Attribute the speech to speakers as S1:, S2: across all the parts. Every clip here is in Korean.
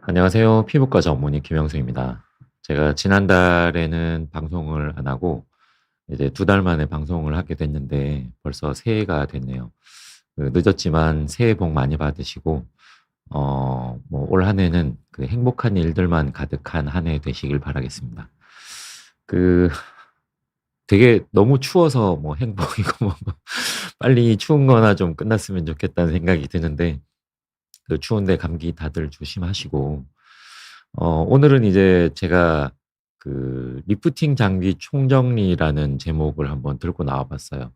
S1: 안녕하세요. 피부과 전문의 김영수입니다. 제가 지난달에는 방송을 안 하고 이제 2달 만에 방송을 하게 됐는데 벌써 새해가 됐네요. 늦었지만 새해 복 많이 받으시고 올 한 해는 행복한 일들만 가득한 한 해 되시길 바라겠습니다. 그 되게 너무 추워서 행복이고 빨리 추운 거나 좀 끝났으면 좋겠다는 생각이 드는데 추운데 감기 다들 조심하시고 오늘은 이제 제가 리프팅 장비 총정리라는 제목을 한번 들고 나와 봤어요.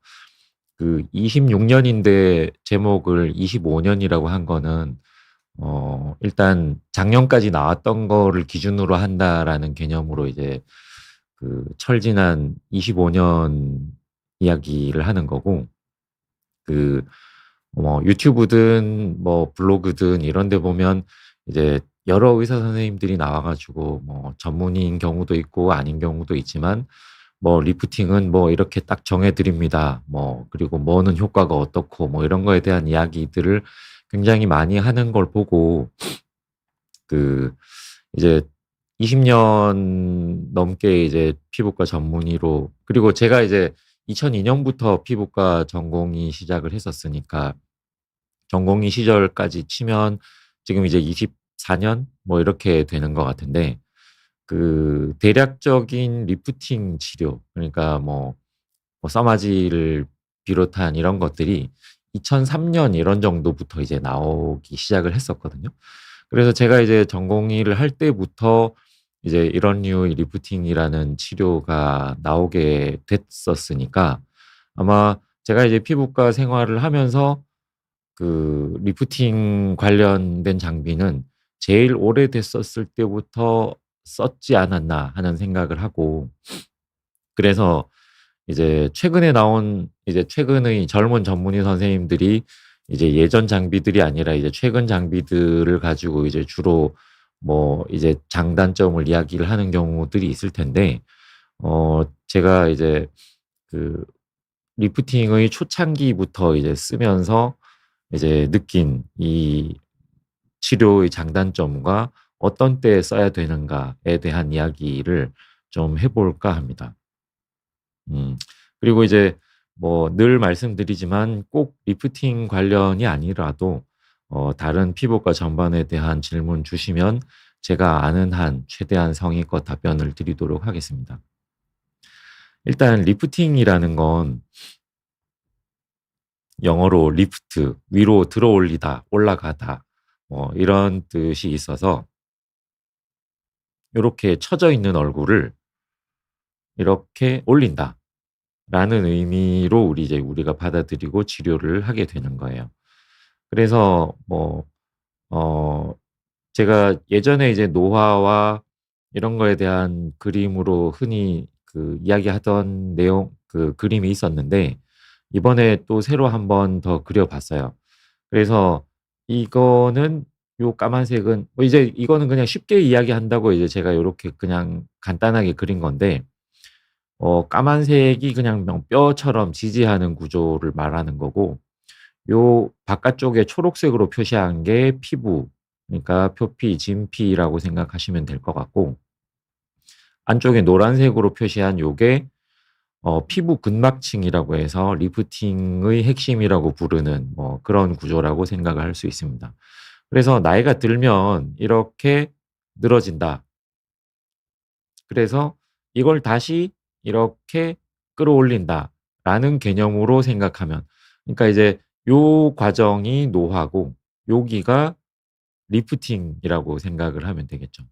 S1: 26 년인데 제목을 25 년이라고 한 거는 일단 작년까지 나왔던 거를 기준으로 한다라는 개념으로 이제 철지난 25년 이야기를 하는 거고, 그 유튜브든 블로그든 이런 데 보면 이제 여러 의사 선생님들이 나와 가지고 전문의인 경우도 있고 아닌 경우도 있지만 리프팅은 이렇게 딱 정해 드립니다. 그리고 뭐는 효과가 어떻고 이런 거에 대한 이야기들을 굉장히 많이 하는 걸 보고 그 이제 20년 넘게 이제 피부과 전문의로, 그리고 제가 이제 2002 년부터 피부과 전공의 시작을 했었으니까 전공의 시절까지 치면 지금 이제 24년 이렇게 되는 것 같은데, 대략적인 리프팅 치료, 그러니까 써마지를 비롯한 이런 것들이 2003년 이런 정도부터 이제 나오기 시작을 했었거든요. 그래서 제가 이제 전공의를 할 때부터 이제 이런 류의 리프팅이라는 치료가 나오게 됐었으니까, 아마 제가 이제 피부과 생활을 하면서 리프팅 관련된 장비는 제일 오래됐었을 때부터 썼지 않았나 하는 생각을 하고, 그래서 이제 최근에 나온 이제 최근의 젊은 전문의 선생님들이 이제 예전 장비들이 아니라 이제 최근 장비들을 가지고 이제 주로 이제 장단점을 이야기를 하는 경우들이 있을 텐데, 제가 이제 그 리프팅의 초창기부터 이제 쓰면서 이제 느낀 이 치료의 장단점과 어떤 때에 써야 되는가에 대한 이야기를 좀 해 볼까 합니다. 음. 그리고 이제 늘 말씀드리지만 꼭 리프팅 관련이 아니라도 다른 피부과 전반에 대한 질문 주시면 제가 아는 한 최대한 성의껏 답변을 드리도록 하겠습니다. 일단 리프팅이라는 건 영어로 리프트, 위로 들어 올리다, 올라가다 이런 뜻이 있어서 요렇게 처져 있는 얼굴을 이렇게 올린다라는 의미로 우리가 받아들이고 치료를 하게 되는 거예요. 그래서 어 제가 예전에 이제 노화와 이런 거에 대한 그림으로 흔히 이야기하던 내용, 그림이 있었는데 이번에 또 새로 한번 더 그려 봤어요. 그래서 이거는 요 까만색은 이제 이거는 그냥 쉽게 이야기한다고 이제 제가 요렇게 그냥 간단하게 그린 건데, 까만색이 그냥 뼈처럼 지지하는 구조를 말하는 거고, 요 바깥쪽에 초록색으로 표시한 게 피부, 그러니까 표피, 진피라고 생각하시면 될 것 같고, 안쪽에 노란색으로 표시한 요게 피부 근막층이라고 해서 리프팅의 핵심이라고 부르는 그런 구조라고 생각을 할 수 있습니다. 그래서 나이가 들면 이렇게 늘어진다. 그래서 이걸 다시 이렇게 끌어올린다라는 개념으로 생각하면, 그러니까 이제 요 과정이 노화고 여기가 리프팅이라고 생각을 하면 되겠죠.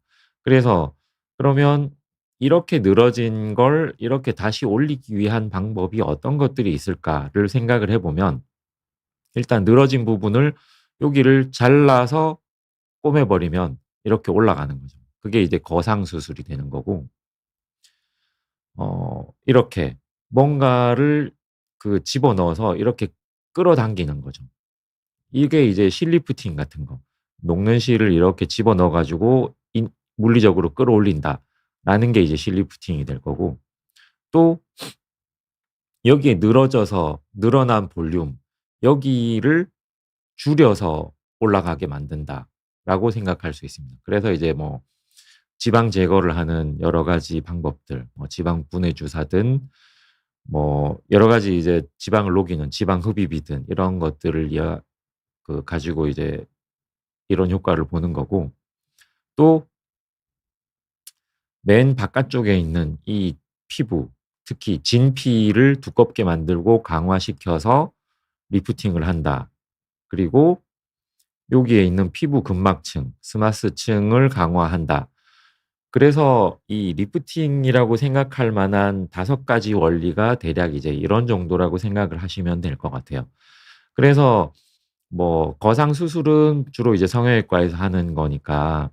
S1: 그래서 그러면 이렇게 늘어진 걸 이렇게 다시 올리기 위한 방법이 어떤 것들이 있을까를 생각을 해 보면, 일단 늘어진 부분을 여기를 잘라서 꼬매 버리면 이렇게 올라가는 거죠. 그게 이제 거상 수술이 되는 거고, 이렇게 뭔가를 집어넣어서 이렇게 끌어당기는 거죠. 이게 이제 실리프팅 같은 거. 녹는 실을 이렇게 집어넣어 가지고 물리적으로 끌어올린다라는 게 이제 실리프팅이 될 거고, 또 여기에 늘어져서 늘어난 볼륨, 여기를 줄여서 올라가게 만든다. 있다라고 생각할 수 있습니다. 그래서 이제 뭐 지방 제거를 하는 여러 가지 방법들, 뭐 지방 분해 주사든 뭐 여러 가지 이제 지방을 녹이는 지방 흡입이든 이런 것들을 가지고 이제 이런 효과를 보는 거고, 또 맨 바깥쪽에 있는 이 피부, 특히 진피를 두껍게 만들고 강화시켜서 리프팅을 한다. 그리고 여기에 있는 피부 근막층, 스마스층을 강화한다. 그래서 이 리프팅이라고 생각할 만한 5가지 원리가 대략 이제 이런 정도라고 생각을 하시면 될 것 같아요. 그래서 뭐 거상 수술은 주로 이제 성형외과에서 하는 거니까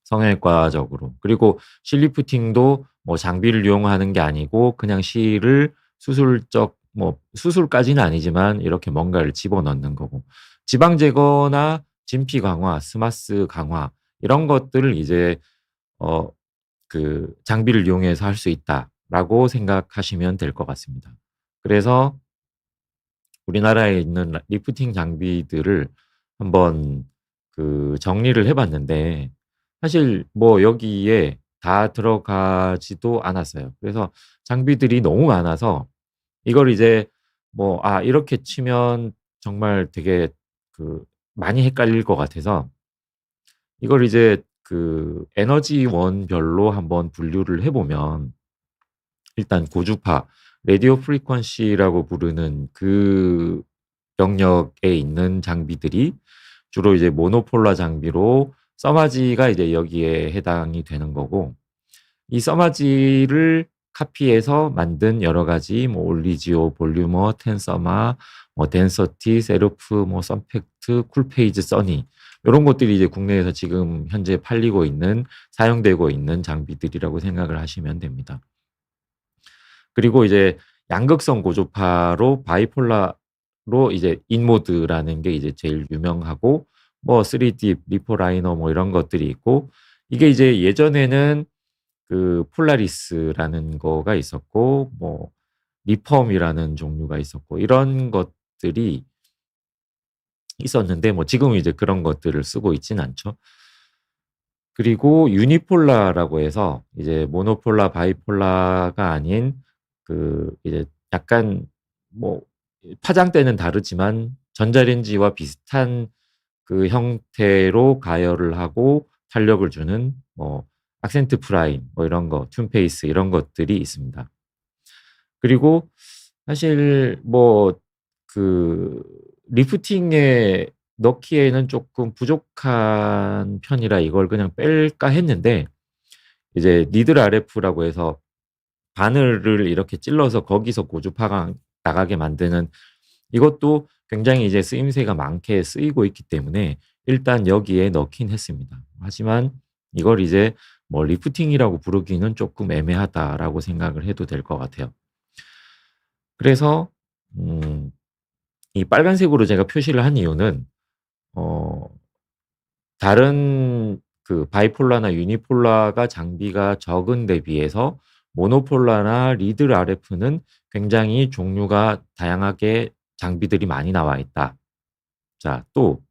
S1: 성형외과적으로, 그리고 실리프팅도 뭐 장비를 이용하는 게 아니고 그냥 실을 수술적, 뭐 수술까지는 아니지만 이렇게 뭔가를 집어넣는 거고, 지방 제거나 진피 강화, 스마스 강화 이런 것들을 이제 어 장비를 이용해서 할 수 있다라고 생각하시면 될 것 같습니다. 그래서 우리나라에 있는 리프팅 장비들을 한번 정리를 해 봤는데, 사실 뭐 여기에 다 들어가지도 않았어요. 그래서 장비들이 너무 많아서 이걸 이제 뭐 이렇게 치면 정말 되게 많이 헷갈릴 것 같아서 이걸 이제 에너지원별로 한번 분류를 해 보면, 일단 고주파, 라디오 프리퀀시라고 부르는 그 영역에 있는 장비들이 주로 이제 모노폴라 장비로, 써마지가 이제 여기에 해당이 되는 거고, 이 써마지를 카피해서 만든 여러 가지 뭐 올리지오, 볼유머, 텐서마, 뭐 덴서티, 세르프, 뭐 썬팩트, 쿨페이지, 써니 요런 것들이 이제 국내에서 지금 현재 팔리고 있는, 사용되고 있는 장비들이라고 생각을 하시면 됩니다. 그리고 이제 양극성 고주파로 바이폴라로 이제 인모드라는 게 이제 제일 유명하고, 뭐 3D 리포라이너 뭐 이런 것들이 있고, 이게 이제 예전에는 폴라리스라는 거가 있었고, 뭐 리펌이라는 종류가 있었고 이런 것들이 있었는데, 뭐 지금은 이제 그런 것들을 쓰고 있진 않죠. 그리고 유니폴라라고 해서 이제 모노폴라, 바이폴라가 아닌 이제 약간 뭐 파장대는 다르지만 전자레인지와 비슷한 형태로 가열을 하고 탄력을 주는 뭐 악센트 프라임 뭐 이런 거, 튠페이스 이런 것들이 있습니다. 그리고 사실 뭐 그 리프팅에 넣기에는 조금 부족한 편이라 이걸 그냥 뺄까 했는데, 이제 니들 RF라고 해서 바늘을 이렇게 찔러서 거기서 고주파가 나가게 만드는, 이것도 굉장히 이제 쓰임새가 많게 쓰이고 있기 때문에 일단 여기에 넣긴 했습니다. 하지만 이걸 이제 뭐 리프팅이라고 부르기는 조금 애매하다라고 생각을 해도 될 것 같아요. 그래서 이 빨간색으로 제가 표시를 한 이유는 어 다른 바이폴라나 유니폴라가 장비가 적은 데 비해서 모노폴라나 리드 RF는 굉장히 종류가 다양하게 장비들이 많이 나와 있다. 자, 또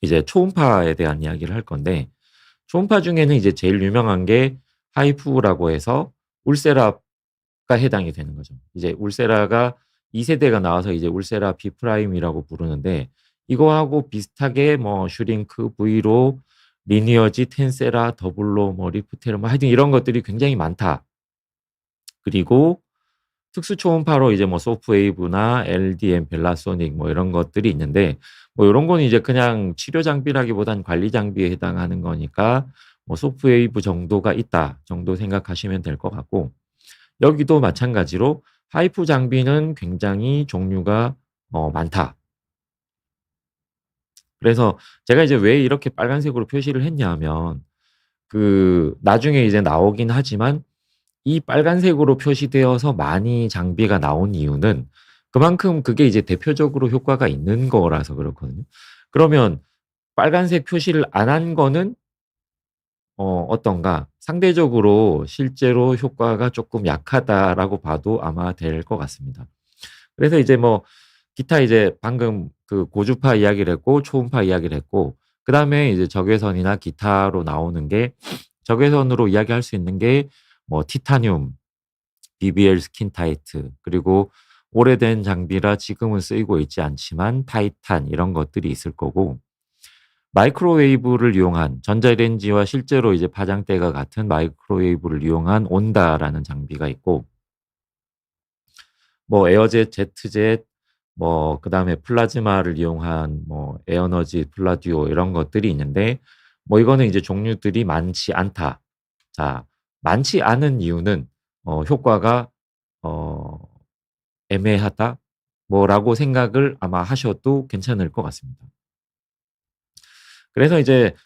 S1: 이제 초음파에 대한 이야기를 할 건데, 초음파 중에는 이제 제일 유명한 게 하이프라고 해서 울세라가 해당이 되는 거죠. 이제 울세라가 2세대가 나와서 이제 울세라 B 프라임이라고 부르는데, 이거하고 비슷하게 뭐 슈링크, 브이로, 리니어지, 텐세라, 더블로, 뭐 리프테르, 뭐 하여튼 이런 것들이 굉장히 많다. 그리고 특수 초음파로 이제 뭐 소프웨이브나 LDM, 벨라소닉 뭐 이런 것들이 있는데, 뭐 요런 거는 이제 그냥 치료 장비라기보단 관리 장비에 해당하는 거니까 뭐 소프웨이브 정도가 있다 정도 생각하시면 될 것 같고, 여기도 마찬가지로 하이프 장비는 굉장히 종류가 많다. 그래서 제가 이제 왜 이렇게 빨간색으로 표시를 했냐 하면, 나중에 이제 나오긴 하지만 이 빨간색으로 표시되어서 많이 장비가 나온 이유는 그만큼 그게 이제 대표적으로 효과가 있는 거라서 그렇거든요. 그러면 빨간색 표시를 안 한 거는 어떤가? 상대적으로 실제로 효과가 조금 약하다라고 봐도 아마 될 것 같습니다. 그래서 이제 뭐 기타 이제 방금 고주파 이야기를 했고 초음파 이야기를 했고, 그다음에 이제 적외선이나 기타로 나오는 게 적외선으로 이야기할 수 있는 게 뭐 티타늄, BBL 스킨 타이트, 그리고 오래된 장비라 지금은 쓰이고 있지 않지만 타이탄 이런 것들이 있을 거고, 마이크로웨이브를 이용한 전자레인지와 실제로 이제 파장대가 같은 마이크로웨이브를 이용한 온다라는 장비가 있고, 뭐 에어젯, 제트젯, 뭐 그다음에 플라즈마를 이용한 뭐 에어너지, 플라듀오 이런 것들이 있는데, 뭐 이거는 이제 종류들이 많지 않다. 자, 많지 않은 이유는 효과가 어 애매하다 뭐라고 생각을 아마 하셔도 괜찮을 것 같습니다. 그래서 이제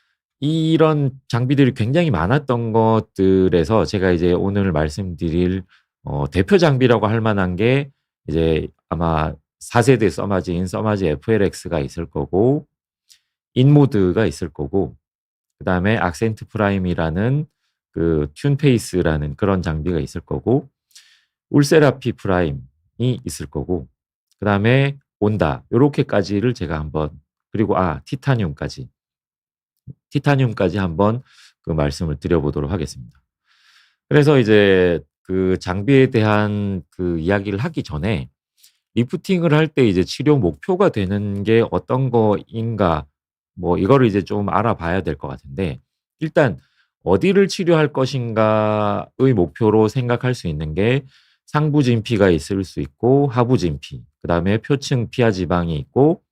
S1: 이런 장비들이 굉장히 많았던 것들에서 제가 이제 오늘 말씀드릴 대표 장비라고 할 만한 게 이제 아마 4 세대 써마지인 써마지 FLX가 있을 거고, 인모드가 있을 거고, 그다음에 악센트 프라임이라는 그 튠페이스라는 그런 장비가 있을 거고, 울세라피 프라임이 있을 거고, 그다음에 온다 요렇게까지를 제가 한번, 그리고 티타늄까지 한번 그 말씀을 드려 보도록 하겠습니다. 그래서 이제 그 장비에 대한 그 이야기를 하기 전에 리프팅을 할 때 이제 치료 목표가 되는 게 어떤 거인가, 뭐 이거를 이제 좀 알아봐야 될 것 같은데, 일단 어디를 치료할 것인가의 목표로 생각할 수 있는 게 상부 진피가 있을 수 있고, 하부 진피, 그다음에 표층 피하 지방이 있고,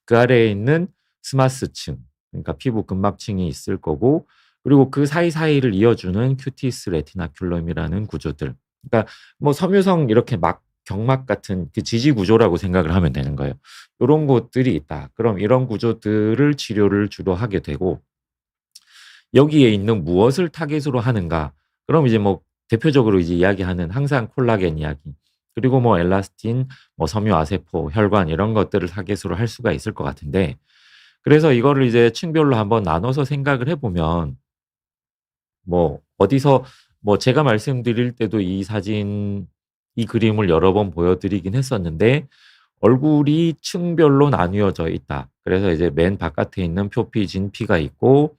S1: 그 아래에 있는 스마스층, 그러니까 피부 근막층이 있을 거고, 그리고 그 사이사이를 이어주는 큐티스 레티나큘럼이라는 구조들. 그러니까 뭐 섬유성 이렇게 막 경막 같은 그 지지 구조라고 생각을 하면 되는 거예요. 요런 것들이 있다. 그럼 이런 구조들을 치료를 주로 하게 되고, 여기에 있는 무엇을 타깃으로 하는가? 그럼 이제 뭐 대표적으로 이제 이야기하는 항상 콜라겐 이야기, 그리고 뭐 엘라스틴, 뭐 섬유 아세포, 혈관 이런 것들을 타깃으로 할 수가 있을 것 같은데, 그래서 이거를 이제 층별로 한번 나눠서 생각을 해 보면, 뭐 어디서 뭐 제가 말씀드릴 때도 이 사진, 이 그림을 여러 번 보여 드리긴 했었는데, 얼굴이 층별로 나뉘어져 있다. 그래서 이제 맨 바깥에 있는 표피, 진피가 있고,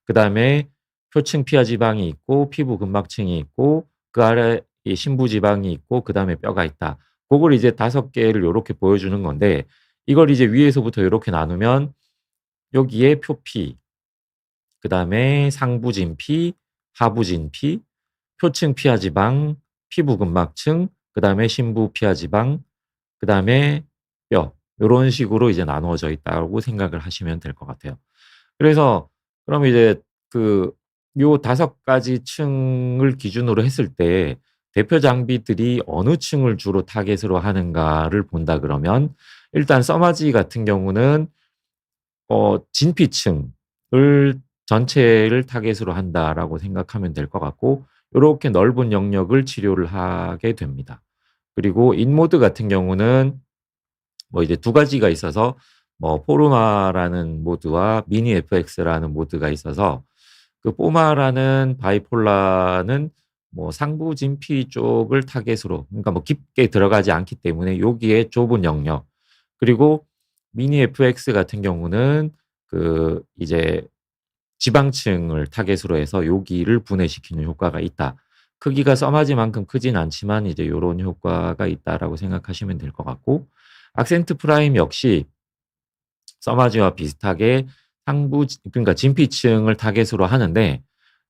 S1: 그다음에 표층 피하 지방이 있고, 피부 근막층이 있고, 그 아래 이 심부 지방이 있고, 그다음에 뼈가 있다. 그걸 이제 5개를 요렇게 보여주는 건데, 이걸 이제 위에서부터 요렇게 나누면 여기에 표피, 그다음에 상부 진피, 하부 진피, 표층 피하 지방, 피부 근막층, 그다음에 심부 피하 지방, 그다음에 뼈, 요런 식으로 이제 나누어져 있다고 생각을 하시면 될 것 같아요. 그래서 그럼 이제 그 요 5가지 층을 기준으로 했을 때 대표 장비들이 어느 층을 주로 타겟으로 하는가를 본다 그러면, 일단 써마지 같은 경우는 진피층을 전체를 타겟으로 한다라고 생각하면 될 것 같고, 요렇게 넓은 영역을 치료를 하게 됩니다. 그리고 인모드 같은 경우는 뭐 이제 2가지가 있어서, 뭐 포르마라는 모드와 미니 FX라는 모드가 있어서, 그 포마라는 바이폴라는 뭐 상부 진피 쪽을 타겟으로, 그러니까 뭐 깊게 들어가지 않기 때문에 여기에 좁은 영역, 그리고 미니 FX 같은 경우는 그 이제 지방층을 타겟으로 해서 여기를 분해시키는 효과가 있다. 크기가 써마지만큼 크진 않지만 이제 요런 효과가 있다라고 생각하시면 될 것 같고, 악센트 프라임 역시 써마지와 비슷하게 상부 그러니까 진피층을 타겟으로 하는데,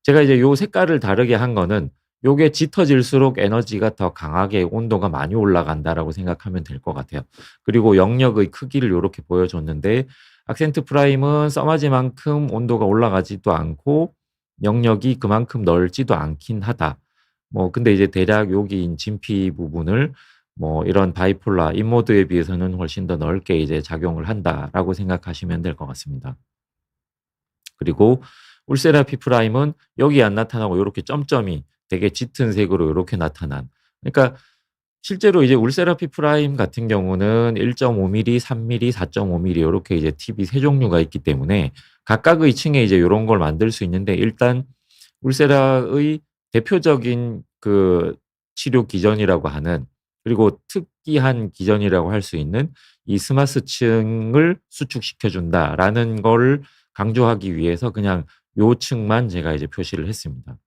S1: 제가 이제 요 색깔을 다르게 한 거는 요게 짙어질수록 에너지가 더 강하게 온도가 많이 올라간다라고 생각하면 될 것 같아요. 그리고 영역의 크기를 요렇게 보여줬는데, 악센트 프라임은 써마지만큼 온도가 올라가지도 않고 영역이 그만큼 넓지도 않긴 하다. 뭐 근데 이제 대략 여기 진피 부분을 뭐 이런 바이폴라 인모드에 비해서는 훨씬 더 넓게 이제 작용을 한다라고 생각하시면 될 것 같습니다. 그리고 울세라피 프라임은 여기 안 나타나고 요렇게 점점이 되게 짙은 색으로 요렇게 나타난, 그러니까 실제로 이제 울세라피 프라임 같은 경우는 1.5mm, 3mm, 4.5mm 요렇게 이제 팁이 3종류가 있기 때문에 각각의 층에 이제 요런 걸 만들 수 있는데, 일단 울세라의 대표적인 그 치료 기전이라고 하는, 그리고 특이한 기전이라고 할 수 있는 이 스마스층을 수축시켜 준다라는 걸 강조하기 위해서 그냥 요 층만 제가 이제 표시를 했습니다.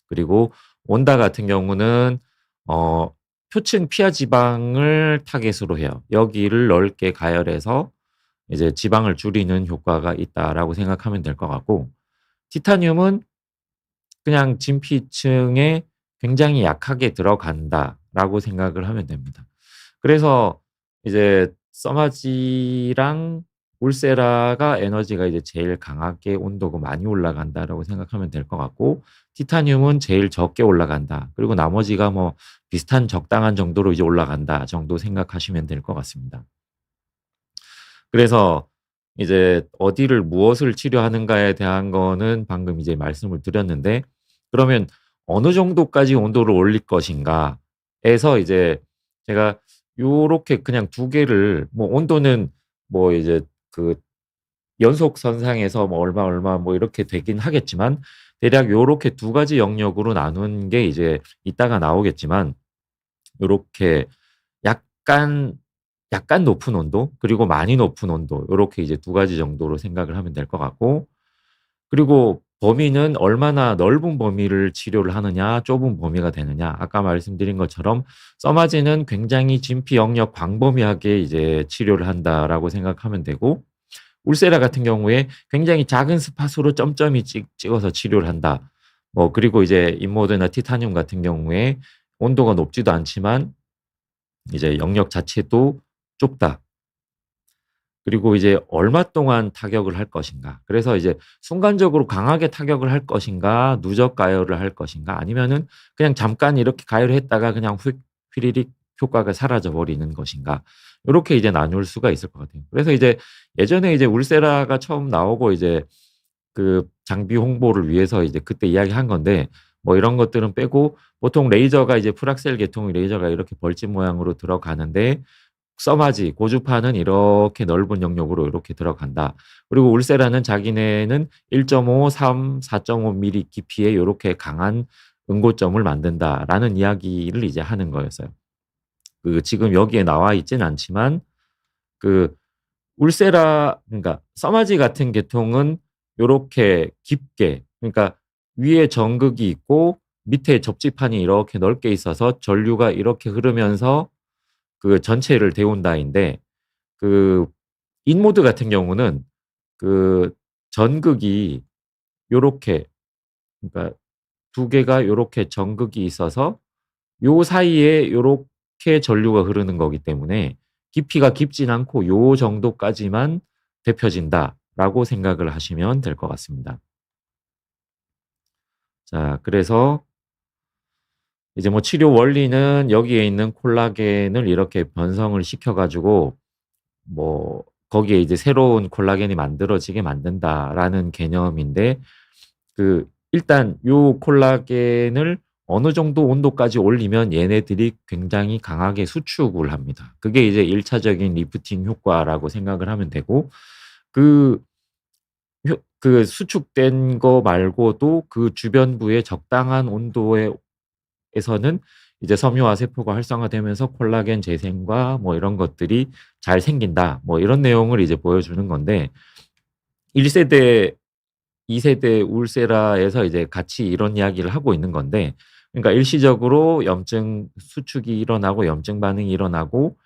S1: 그리고 온다 같은 경우는 어 표층 피하 지방을 타겟으로 해요. 여기를 넓게 가열해서 이제 지방을 줄이는 효과가 있다라고 생각하면 될 것 같고, 티타늄은 그냥 진피층에 굉장히 약하게 들어간다라고 생각을 하면 됩니다. 그래서 이제 써마지랑 울세라가 에너지가 이제 제일 강하게 온도가 많이 올라간다라고 생각하면 될 것 같고, 티타늄은 제일 적게 올라간다. 그리고 나머지가 뭐 비슷한 적당한 정도로 이제 올라간다 정도 생각하시면 될 것 같습니다. 그래서 이제 어디를 무엇을 치료하는가에 대한 거는 방금 이제 말씀을 드렸는데, 그러면 어느 정도까지 온도를 올릴 것인가에서 이제 제가 요렇게 그냥 두 개를, 뭐 온도는 뭐 이제 그 연속선상에서 뭐 얼마 얼마 뭐 이렇게 되긴 하겠지만, 대략 요렇게 두 가지 영역으로 나눈 게 이제 이따가 나오겠지만, 요렇게 약간 약간 높은 온도 그리고 많이 높은 온도, 요렇게 이제 두 가지 정도로 생각을 하면 될 것 같고, 그리고 범위는 얼마나 넓은 범위를 치료를 하느냐 좁은 범위가 되느냐, 아까 말씀드린 것처럼 써마지는 굉장히 진피 영역 광범위하게 이제 치료를 한다라고 생각하면 되고, 울세라 같은 경우에 굉장히 작은 스팟으로 점점이 찍어서 치료를 한다. 뭐 그리고 이제 인모드나 티타늄 같은 경우에 온도가 높지도 않지만 이제 영역 자체도 좁다. 그리고 이제 얼마 동안 타격을 할 것인가. 그래서 이제 순간적으로 강하게 타격을 할 것인가, 누적 가열을 할 것인가, 아니면은 그냥 잠깐 이렇게 가열했다가 그냥 휘리릭 효과가 사라져 버리는 것인가. 요렇게 이제 나눌 수가 있을 것 같아요. 그래서 이제 예전에 이제 울세라가 처음 나오고 이제 그 장비 홍보를 위해서 이제 그때 이야기한 건데, 뭐 이런 것들은 빼고 보통 레이저가 이제 프락셀 계통의 레이저가 이렇게 벌집 모양으로 들어가는데, 써마지 고주파는 이렇게 넓은 영역으로 이렇게 들어간다. 그리고 울세라는 자기네는 1.5, 3, 4.5mm 깊이의 요렇게 강한 응고점을 만든다라는 이야기를 이제 하는 거였어요. 그 지금 여기에 나와 있진 않지만, 그 울세라, 그러니까 써마지 같은 계통은 요렇게 깊게, 그러니까 위에 정극이 있고 밑에 접지판이 이렇게 넓게 있어서 전류가 이렇게 흐르면서 그 전체를 데운다인데, 그 인모드 같은 경우는 그 전극이 요렇게, 그러니까 두 개가 요렇게 전극이 있어서 요 사이에 요렇게 전류가 흐르는 거기 때문에 깊이가 깊진 않고 요 정도까지만 데펴진다라고 생각을 하시면 될 것 같습니다. 자, 그래서 이제 뭐 치료 원리는 여기에 있는 콜라겐을 이렇게 변성을 시켜 가지고 뭐 거기에 이제 새로운 콜라겐이 만들어지게 만든다라는 개념인데, 그 일단 요 콜라겐을 어느 정도 온도까지 올리면 얘네들이 굉장히 강하게 수축을 합니다. 그게 이제 1차적인 리프팅 효과라고 생각을 하면 되고, 그 그 수축된 거 말고도 그 주변부의 적당한 온도에 에서는 이제 섬유화 세포가 활성화되면서 콜라겐 재생과 뭐 이런 것들이 잘 생긴다. 뭐 이런 내용을 이제 보여주는 건데, 1세대, 2세대 울세라에서 이제 같이 이런 이야기를 하고 있는 건데, 그러니까 일시적으로 염증 수축이 일어나고 염증 반응이 일어나고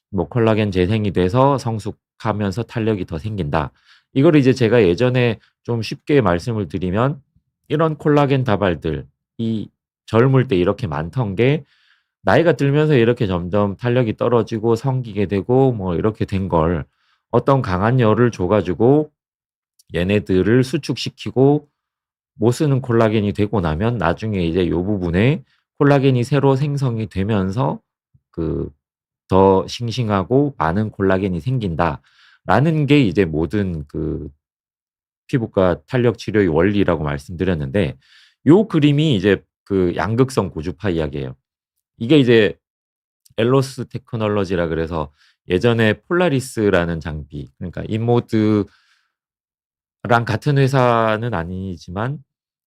S1: 뭐 콜라겐 재생이 돼서 성숙하면서 탄력이 더 생긴다. 이걸 이제 제가 예전에 좀 쉽게 말씀을 드리면, 이런 콜라겐 다발들이 젊을 때 이렇게 많던 게 나이가 들면서 이렇게 점점 탄력이 떨어지고 성기게 되고 뭐 이렇게 된 걸 어떤 강한 열을 줘 가지고 얘네들을 수축시키고 못 쓰는 콜라겐이 되고 나면 나중에 이제 요 부분에 콜라겐이 새로 생성이 되면서 그 더 싱싱하고 많은 콜라겐이 생긴다라는 게 이제 모든 그 피부과 탄력 치료의 원리라고 말씀드렸는데, 요 그림이 이제 그 양극성 고주파 이야기예요. 이게 이제 엘로스 테크놀로지라 그래서 예전에 폴라리스라는 장비, 그러니까 인모드랑 같은 회사는 아니지만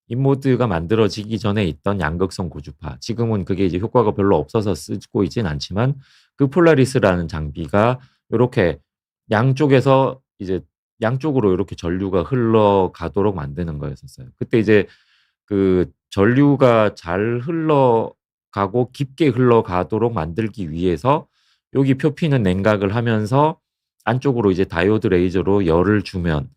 S1: 인모드가 만들어지기 전에 있던 양극성 고주파, 지금은 그게 이제 효과가 별로 없어서 쓰고 있진 않지만, 그 폴라리스라는 장비가 요렇게 양쪽에서 이제 양쪽으로 이렇게 전류가 흘러가도록 만드는 거였었어요. 그때 이제 그 전류가 잘 흘러가고 깊게 흘러가도록 만들기 위해서 여기 표피는 냉각을 하면서 안쪽으로 이제 다이오드 레이저로 열을 주면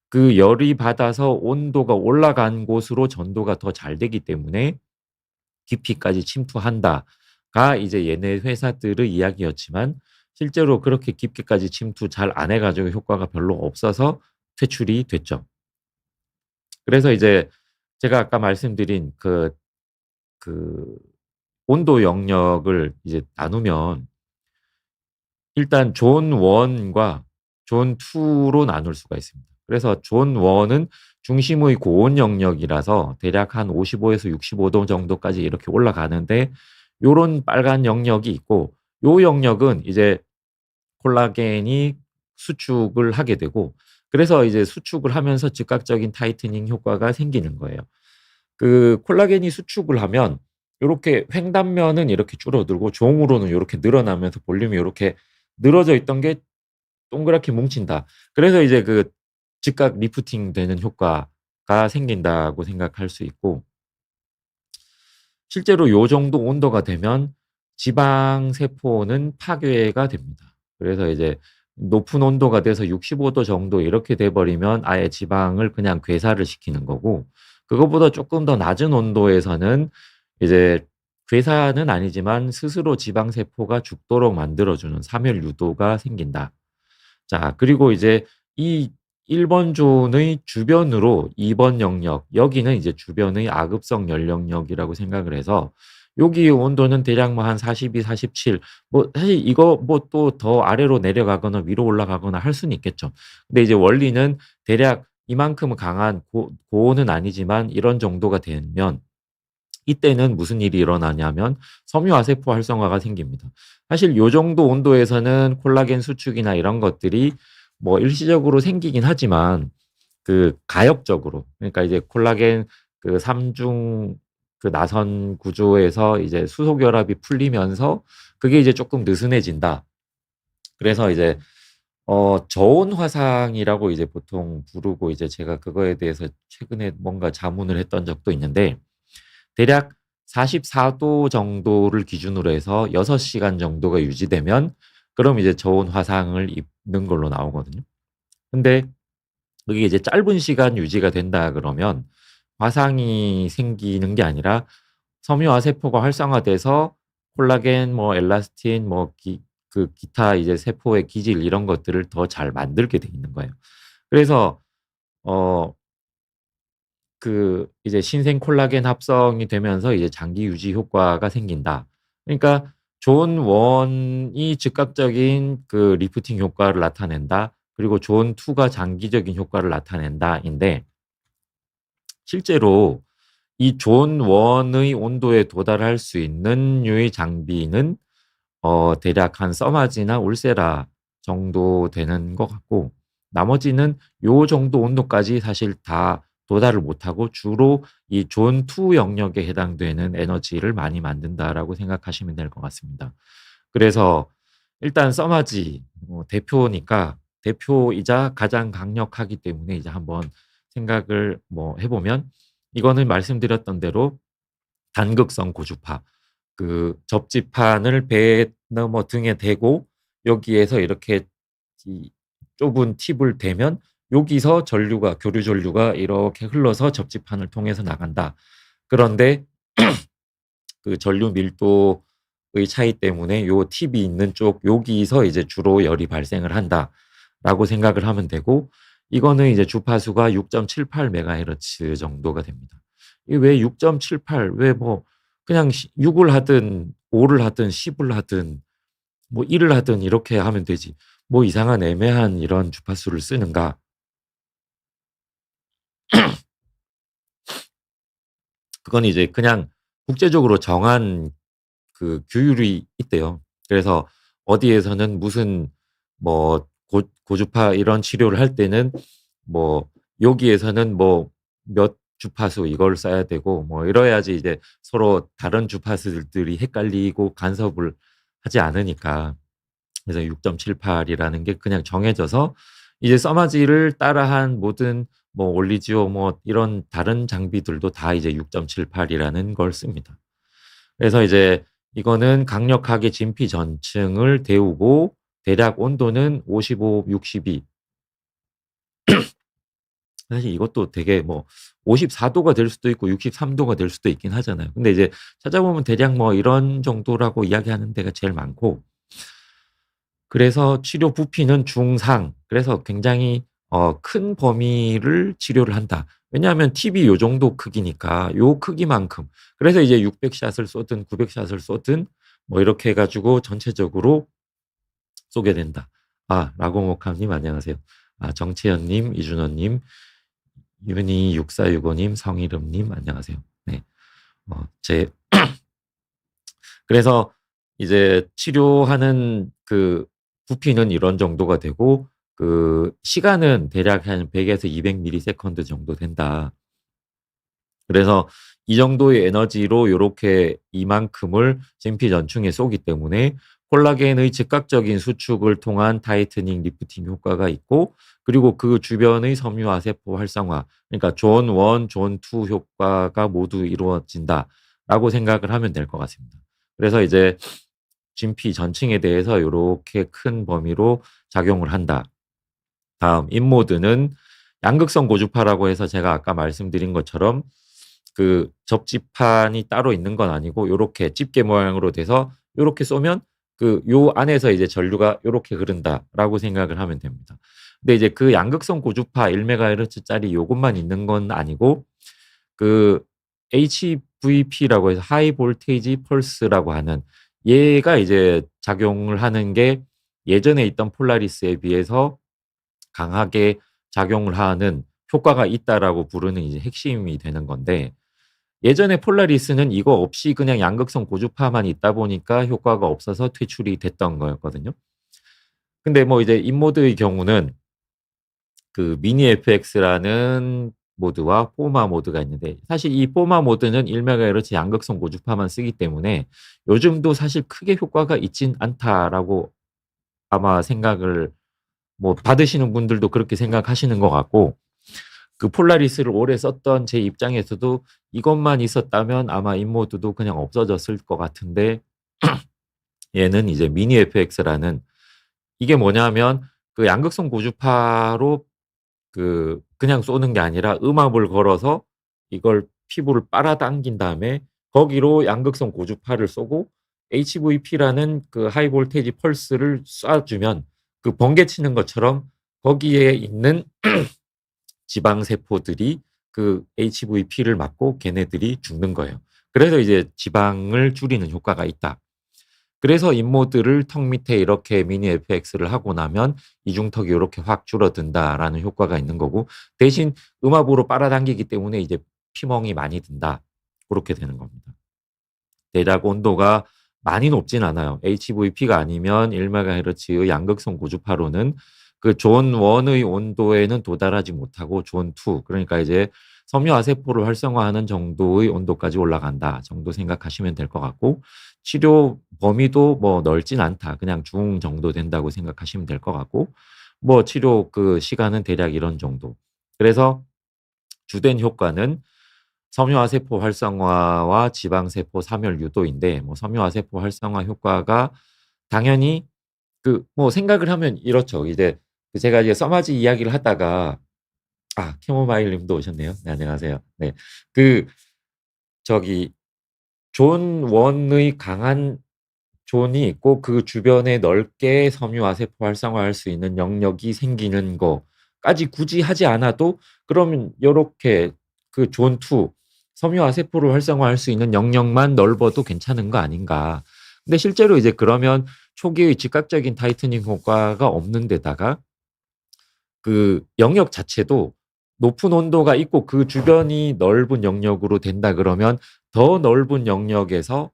S1: 그 열이 받아서 온도가 올라간 곳으로 전도가 더 잘 되기 때문에 깊이까지 침투한다가 이제 얘네 회사들의 이야기였지만 실제로 그렇게 깊게까지 침투 잘 안 해 가지고 효과가 별로 없어서 퇴출이 됐죠. 그래서 이제 제가 아까 말씀드린 그 온도 영역을 이제 나누면 일단 존 1과 존 2로 나눌 수가 있습니다. 그래서 존 1은 중심의 고온 영역이라서 대략 한 55에서 65도 정도까지 이렇게 올라가는데 요런 빨간 영역이 있고 요 영역은 이제 콜라겐이 수축을 하게 되고 그래서 이제 수축을 하면서 즉각적인 타이트닝 효과가 생기는 거예요. 그 콜라겐이 수축을 하면 요렇게 횡단면은 이렇게 줄어들고 종으로는 요렇게 늘어나면서 볼륨이 요렇게 늘어져 있던 게 동그랗게 뭉친다. 그래서 이제 그 즉각 리프팅 되는 효과가 생긴다고 생각할 수 있고 실제로 요 정도 온도가 되면 지방 세포는 파괴가 됩니다. 그래서 이제 높은 온도가 돼서 65도 정도 이렇게 돼 버리면 아예 지방을 그냥 괴사를 시키는 거고 그거보다 조금 더 낮은 온도에서는 이제 괴사는 아니지만 스스로 지방 세포가 죽도록 만들어 주는 사멸 유도가 생긴다. 자 그리고 이제 이 1번 존의 주변으로 2번 영역 여기는 이제 주변의 아급성 연령역이라고 생각을 해서 여기의 온도는 대략 뭐 한 42, 47 뭐 사실 이거 뭐 또 더 아래로 내려가거나 위로 올라가거나 할 수는 있겠죠. 근데 이제 원리는 대략 이만큼 강한 고온은 아니지만 이런 정도가 되면 이때는 무슨 일이 일어나냐면 섬유화세포 활성화가 생깁니다. 사실 요 정도 온도에서는 콜라겐 수축이나 이런 것들이 뭐 일시적으로 생기긴 하지만 그 가역적으로 그러니까 이제 콜라겐 그 3중 그 나선 구조에서 이제 수소 결합이 풀리면서 그게 이제 조금 느슨해진다. 그래서 이제 저온 화상이라고 이제 보통 부르고 이제 제가 그거에 대해서 최근에 뭔가 자문을 했던 적도 있는데 대략 44도 정도를 기준으로 해서 6시간 정도가 유지되면 그럼 이제 저온 화상을 입는 걸로 나오거든요. 근데 그게 이제 짧은 시간 유지가 된다 그러면 화상이 생기는 게 아니라 섬유화 세포가 활성화돼서 콜라겐 뭐 엘라스틴 뭐 기타 이제 세포의 기질 이런 것들을 더 잘 만들게 돼 있는 거예요. 그래서 어 이제 신생 콜라겐 합성이 되면서 이제 장기 유지 효과가 생긴다. 그러니까 존 1이 즉각적인 그 리프팅 효과를 나타낸다. 그리고 존 2가 장기적인 효과를 나타낸다인데 실제로 이 존 1의 온도에 도달할 수 있는 류의 장비는 대략 한 써마지나 울세라 정도 되는 것 같고 나머지는 요 정도 온도까지 사실 다 도달을 못하고 주로 이 존 2 영역에 해당되는 에너지를 많이 만든다라고 생각하시면 될 것 같습니다. 그래서 일단 써마지 대표니까 대표이자 가장 강력하기 때문에 이제 한번 생각을 뭐 해 보면 이거는 말씀드렸던 대로 단극성 고주파 그 접지판을 배나 뭐 등에 대고 여기에서 이렇게 이 좁은 팁을 대면 여기서 전류가 교류 전류가 이렇게 흘러서 접지판을 통해서 나간다. 그런데 그 전류 밀도의 차이 때문에 요 팁이 있는 쪽 여기서 이제 주로 열이 발생을 한다라고 생각을 하면 되고 이거는 이제 주파수가 6.78 메가헤르츠 정도가 됩니다. 이게 왜 6.78 왜 뭐 그냥 6을 하든 5를 하든 10을 하든 뭐 1을 하든 이렇게 하면 되지. 뭐 이상한 애매한 이런 주파수를 쓰는가. 그건 이제 그냥 국제적으로 정한 그 규율이 있대요. 그래서 어디에서는 무슨 뭐 고주파 이런 치료를 할 때는 뭐 여기에서는 뭐 몇 주파수 이걸 써야 되고 뭐 이래야지 이제 서로 다른 주파수들이 헷갈리고 간섭을 하지 않으니까. 그래서 6.78이라는 게 그냥 정해져서 이제 써마지를 따라한 모든 뭐 올리지오 뭐 이런 다른 장비들도 다 이제 6.78이라는 걸 씁니다. 그래서 이제 이거는 강력하게 진피 전층을 데우고 대략 온도는 55, 62. 사실 이것도 되게 뭐 54도가 될 수도 있고 63도가 될 수도 있긴 하잖아요. 근데 이제 찾아보면 대략 뭐 이런 정도라고 이야기하는 데가 제일 많고, 그래서 치료 부피는 중상, 그래서 굉장히 큰 범위를 치료를 한다. 왜냐하면 팁이 요 정도 크기니까 요 크기만큼. 그래서 이제 600 샷을 쏘든 900 샷을 쏘든 뭐 이렇게 해 가지고 전체적으로 쏘게 된다. 아, 라고모카님 안녕하세요. 아, 정채연 님, 이준원 님, 유니 6465 님, 성이름 님 안녕하세요. 네. 제 그래서 이제 치료하는 그 부피는 이런 정도가 되고, 그 시간은 대략 한 100에서 200ms 정도 된다. 그래서 이 정도의 에너지로 요렇게 이만큼을 진피 전충에 쏘기 때문에 콜라겐의 즉각적인 수축을 통한 타이트닝, 리프팅 효과가 있고, 그리고 그 주변의 섬유화 세포 활성화, 그러니까 존 1, 존 2 효과가 모두 이루어진다라고 생각을 하면 될 것 같습니다. 그래서 이제 진피 전층에 대해서 요렇게 큰 범위로 작용을 한다. 다음 인모드는 양극성 고주파라고 해서 제가 아까 말씀드린 것처럼 그 접지판이 따로 있는 건 아니고 요렇게 집게 모양으로 돼서 요렇게 쏘면 그 요 안에서 이제 전류가 요렇게 흐른다라고 생각을 하면 됩니다. 근데 이제 그 양극성 고주파 1메가헤르츠짜리 요것만 있는 건 아니고, 그 HVP라고 해서 하이 볼테이지 펄스라고 하는, 얘가 이제 작용을 하는 게 예전에 있던 폴라리스에 비해서 강하게 작용을 하는 효과가 있다라고 부르는 이제 핵심이 되는 건데, 예전에 폴라리스는 이거 없이 그냥 양극성 고주파만 있다 보니까 효과가 없어서 퇴출이 됐던 거였거든요. 근데 뭐 이제 인모드의 경우는 그 미니 FX라는 모드와 포마 모드가 있는데, 사실 이 포마 모드는 1메가헤르츠 양극성 고주파만 쓰기 때문에 요즘도 사실 크게 효과가 있진 않다라고 아마 생각을 뭐 받으시는 분들도 그렇게 생각하시는 것 같고, 그 폴라리스를 오래 썼던 제 입장에서도 이것만 있었다면 아마 인모드도 그냥 없어졌을 것 같은데, 얘는 이제 미니 FX라는, 이게 뭐냐면 그 양극성 고주파로 그 그냥 쏘는 게 아니라 음압을 걸어서 이걸 피부를 빨아당긴 다음에 거기로 양극성 고주파를 쏘고 HVP라는 그 하이 볼테이지 펄스를 쏴주면 그 번개 치는 것처럼 거기에 있는 지방 세포들이 그 HVP를 맞고 걔네들이 죽는 거예요. 그래서 이제 지방을 줄이는 효과가 있다. 그래서 인모드를 턱 밑에 이렇게 미니 FX를 하고 나면 이중턱이 이렇게 확 줄어든다라는 효과가 있는 거고, 대신 음압으로 빨아당기기 때문에 이제 피멍이 많이 든다. 그렇게 되는 겁니다. 대략 온도가 많이 높진 않아요. HVP가 아니면 1메가헤르츠의 양극성 고주파로는 그 존 1의 온도에는 도달하지 못하고 존 2, 그러니까 이제 섬유화 세포를 활성화하는 정도의 온도까지 올라간다 정도 생각하시면 될 것 같고, 치료 범위도 뭐 넓진 않다. 그냥 중 정도 된다고 생각하시면 될 것 같고, 뭐 치료 그 시간은 대략 이런 정도. 그래서 주된 효과는 섬유화 세포 활성화와 지방 세포 사멸 유도인데, 뭐 섬유화 세포 활성화 효과가 당연히 그 뭐 생각을 하면 이렇죠. 이제 그 제가 이제 써마지 이야기를 하다가, 아, 캐모마일 님도 오셨네요. 네, 안녕하세요. 네. 그 저기 존 1의 강한 존이 있고 그 주변에 넓게 섬유화 세포 활성화할 수 있는 영역이 생기는 거까지 굳이 하지 않아도, 그러면 요렇게 그 존 2 섬유화 세포를 활성화할 수 있는 영역만 넓어도 괜찮은 거 아닌가. 근데 실제로 이제 그러면 초기의 즉각적인 타이트닝 효과가 없는 데다가 그 영역 자체도 높은 온도가 있고 그 주변이 넓은 영역으로 된다 그러면 더 넓은 영역에서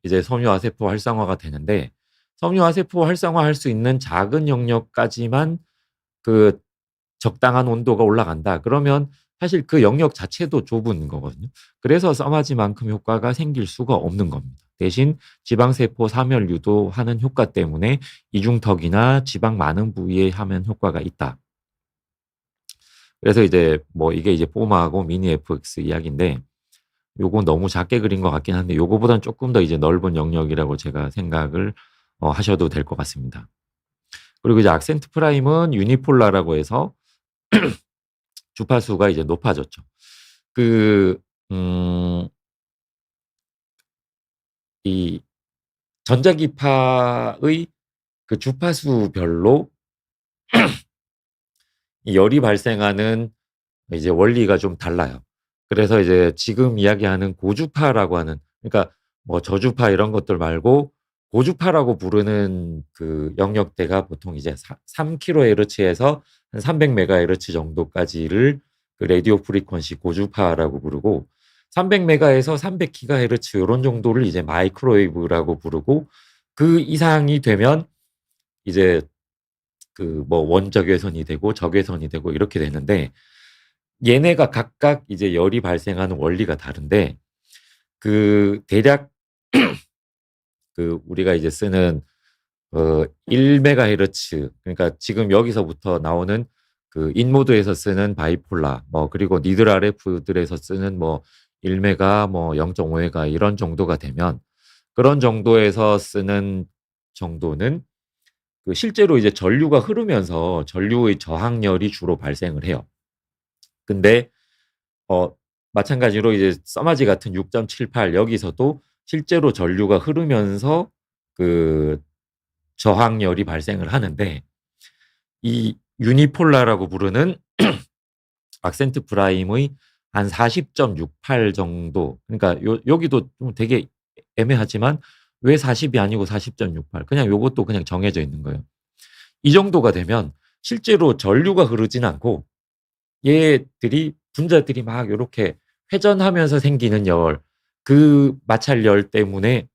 S1: 이제 섬유화 세포 활성화가 되는데, 섬유화 세포 활성화할 수 있는 작은 영역까지만 그 적당한 온도가 올라간다. 그러면 사실 그 영역 자체도 좁은 거거든요. 그래서 써마지만큼 효과가 생길 수가 없는 겁니다. 대신 지방세포 사멸 유도하는 효과 때문에 이중턱이나 지방 많은 부위에 하면 효과가 있다. 그래서 이제 뭐 이게 이제 포마하고 미니 FX 이야기인데 요거 너무 작게 그린 것 같긴 한데 요거보단 조금 더 이제 넓은 영역이라고 제가 생각을 하셔도 될 것 같습니다. 그리고 이제 악센트 프라임은 유니폴라라고 해서 주파수가 이제 높아졌죠. 그 음 이 전자기파의 그 주파수별로 이 열이 발생하는 이제 원리가 좀 달라요. 그래서 이제 지금 이야기하는 고주파라고 하는, 그러니까 뭐 저주파 이런 것들 말고 고주파라고 부르는 그 영역대가 보통 이제 3kHz에서 한 300MHz 정도까지를 그 라디오 프리퀀시 고주파라고 부르고, 300메가에서 300GHz 요런 정도를 이제 마이크로웨이브라고 부르고, 그 이상이 되면 이제 그 뭐 원적외선이 되고 적외선이 되고 이렇게 되는데, 얘네가 각각 이제 열이 발생하는 원리가 다른데, 그 대략 그 우리가 이제 쓰는 1메가헤르츠, 그러니까 지금 여기서부터 나오는 그 인모드에서 쓰는 바이폴라, 뭐 그리고 니들 RF들에서 쓰는 뭐 1메가 뭐 0.5메가 이런 정도가 되면, 그런 정도에서 쓰는 정도는 그 실제로 이제 전류가 흐르면서 전류의 저항열이 주로 발생을 해요. 근데 어 마찬가지로 이제 써마지 같은 6.78 여기서도 실제로 전류가 흐르면서 그 저항열이 발생을 하는데, 이 유니폴라라고 부르는 악센트 프라임의 한 40.68 정도, 그러니까 여기도 좀 되게 애매하지만 왜 40이 아니고 40.68, 그냥 요것도 그냥 정해져 있는 거예요. 이 정도가 되면 실제로 전류가 흐르진 않고 얘들이 분자들이 막 요렇게 회전하면서 생기는 열, 그 마찰열 때문에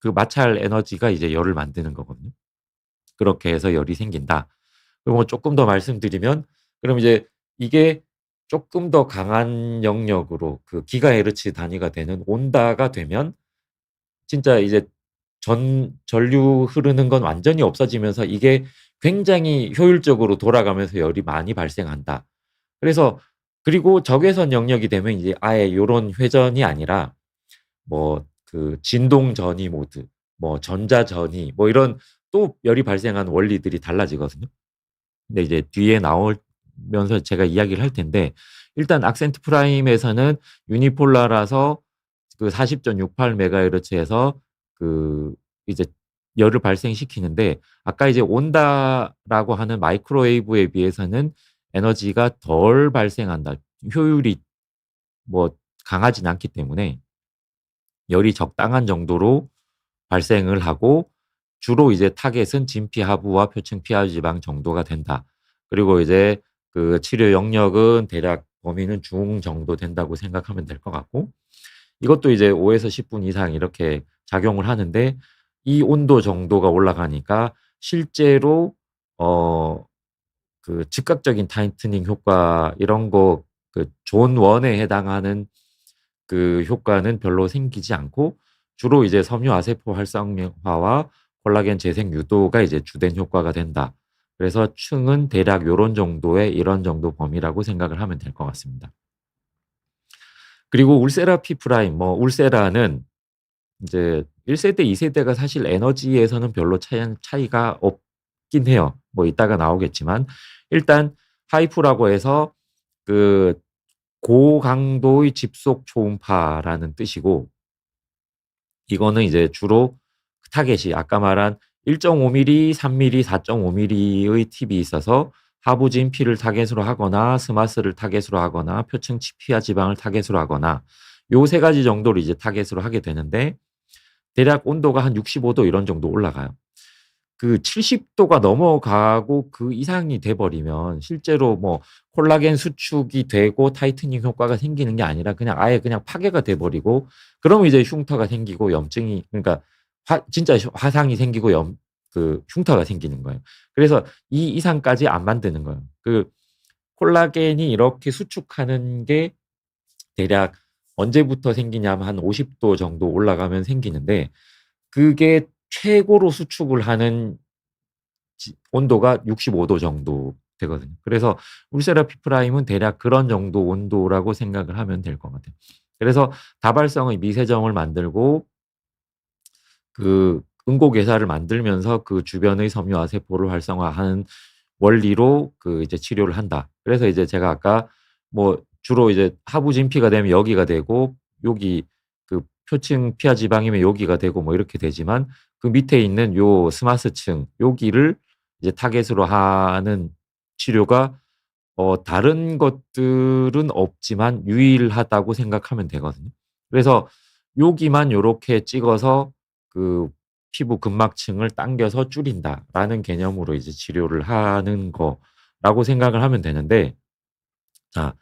S1: 그 마찰 에너지가 이제 열을 만드는 거거든요. 그렇게 해서 열이 생긴다. 그리고 뭐 조금 더 말씀드리면, 그럼 이제 이게 조금 더 강한 영역으로 그 기가헤르츠 단위가 되는 온다가 되면 진짜 이제 전류 흐르는 건 완전히 없어지면서 이게 굉장히 효율적으로 돌아가면서 열이 많이 발생한다. 그래서 그리고 적외선 영역이 되면 이제 아예 요런 회전이 아니라 뭐 그 진동 전이 모드, 뭐 전자 전이, 뭐 이런 또 열이 발생하는 원리들이 달라지거든요. 근데 이제 뒤에 나오면서 제가 이야기를 할 텐데, 일단 악센트 프라임에서는 유니폴라라서 그 40.68 메가헤르츠에서 그 이제 열을 발생시키는데, 아까 이제 온다라고 하는 마이크로웨이브에 비해서는 에너지가 덜 발생한다. 효율이 뭐 강하진 않기 때문에 열이 적당한 정도로 발생을 하고, 주로 이제 타겟은 진피 하부와 표층 피하 지방 정도가 된다. 그리고 이제 그 치료 영역은 대략 범위는 중 정도 된다고 생각하면 될 것 같고, 이것도 이제 5에서 10분 이상 이렇게 작용을 하는데, 이 온도 정도가 올라가니까 실제로 어 그 즉각적인 타이트닝 효과 이런 거, 그 존 1에 해당하는 그 효과는 별로 생기지 않고, 주로 이제 섬유 아세포 활성화와 콜라겐 재생 유도가 이제 주된 효과가 된다. 그래서 층은 대략 요런 정도의 이런 정도 범위라고 생각을 하면 될 것 같습니다. 그리고 울세라 피 프라임, 뭐 울세라는 이제 1 세대, 2 세대가 사실 에너지에서는 별로 차이가 없긴 해요. 뭐 이따가 나오겠지만, 일단 하이프라고 해서 그 고강도의 집속 초음파라는 뜻이고, 이거는 이제 주로 타겟이 아까 말한 1.5mm, 3mm, 4.5mm의 팁이 있어서 하부 진피를 타겟으로 하거나 스마스를 타겟으로 하거나 표층 치피하 지방을 타겟으로 하거나 요 세 가지 정도를 이제 타겟으로 하게 되는데, 대략 온도가 한 65도 이런 정도 올라가요. 그 70도가 넘어가고 그 이상이 돼 버리면 실제로 뭐 콜라겐 수축이 되고 타이트닝 효과가 생기는 게 아니라 그냥 아예 그냥 파괴가 돼 버리고, 그러면 이제 흉터가 생기고 염증이, 그러니까 진짜 화상이 생기고 그 흉터가 생기는 거예요. 그래서 이 이상까지 안 만드는 거예요. 그 콜라겐이 이렇게 수축하는 게 대략 언제부터 생기냐면 한 50도 정도 올라가면 생기는데, 그게 최고로 수축을 하는 온도가 65도 정도 되거든요. 그래서 울세라 피프라임은 대략 그런 정도 온도라고 생각을 하면 될 것 같아요. 그래서 다발성의 미세점을 만들고 그 응고괴사를 만들면서 그 주변의 섬유화 세포를 활성화하는 원리로 그 이제 치료를 한다. 그래서 이제 제가 아까 뭐 주로 이제 하부 진피가 되면 여기가 되고 여기 그 표층 피하 지방이면 여기가 되고 뭐 이렇게 되지만 그 밑에 있는 요 스마스층 여기를 이제 타겟으로 하는 치료가 다른 것들은 없지만 유일하다고 생각하면 되거든요. 그래서 여기만 요렇게 찍어서 그 피부 근막층을 당겨서 줄인다라는 개념으로 이제 치료를 하는 거라고 생각을 하면 되는데 자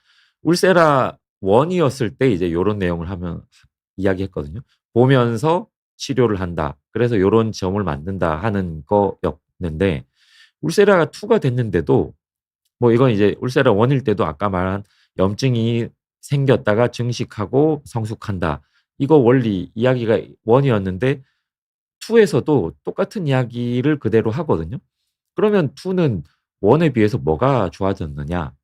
S1: 울세라 1 이었을 때 이제 요런 내용을 하면 이야기했거든요. 보면서 치료를 한다. 그래서 요런 점을 만든다 하는 거였는데 울세라가 2가 됐는데도 뭐 이건 이제 울세라 1일 때도 아까 말한 염증이 생겼다가 증식하고 성숙한다. 이거 원리 이야기가 1 이었는데 2 에서도 똑같은 이야기를 그대로 하거든요. 그러면 2는 1에 비해서 뭐가 좋아졌느냐?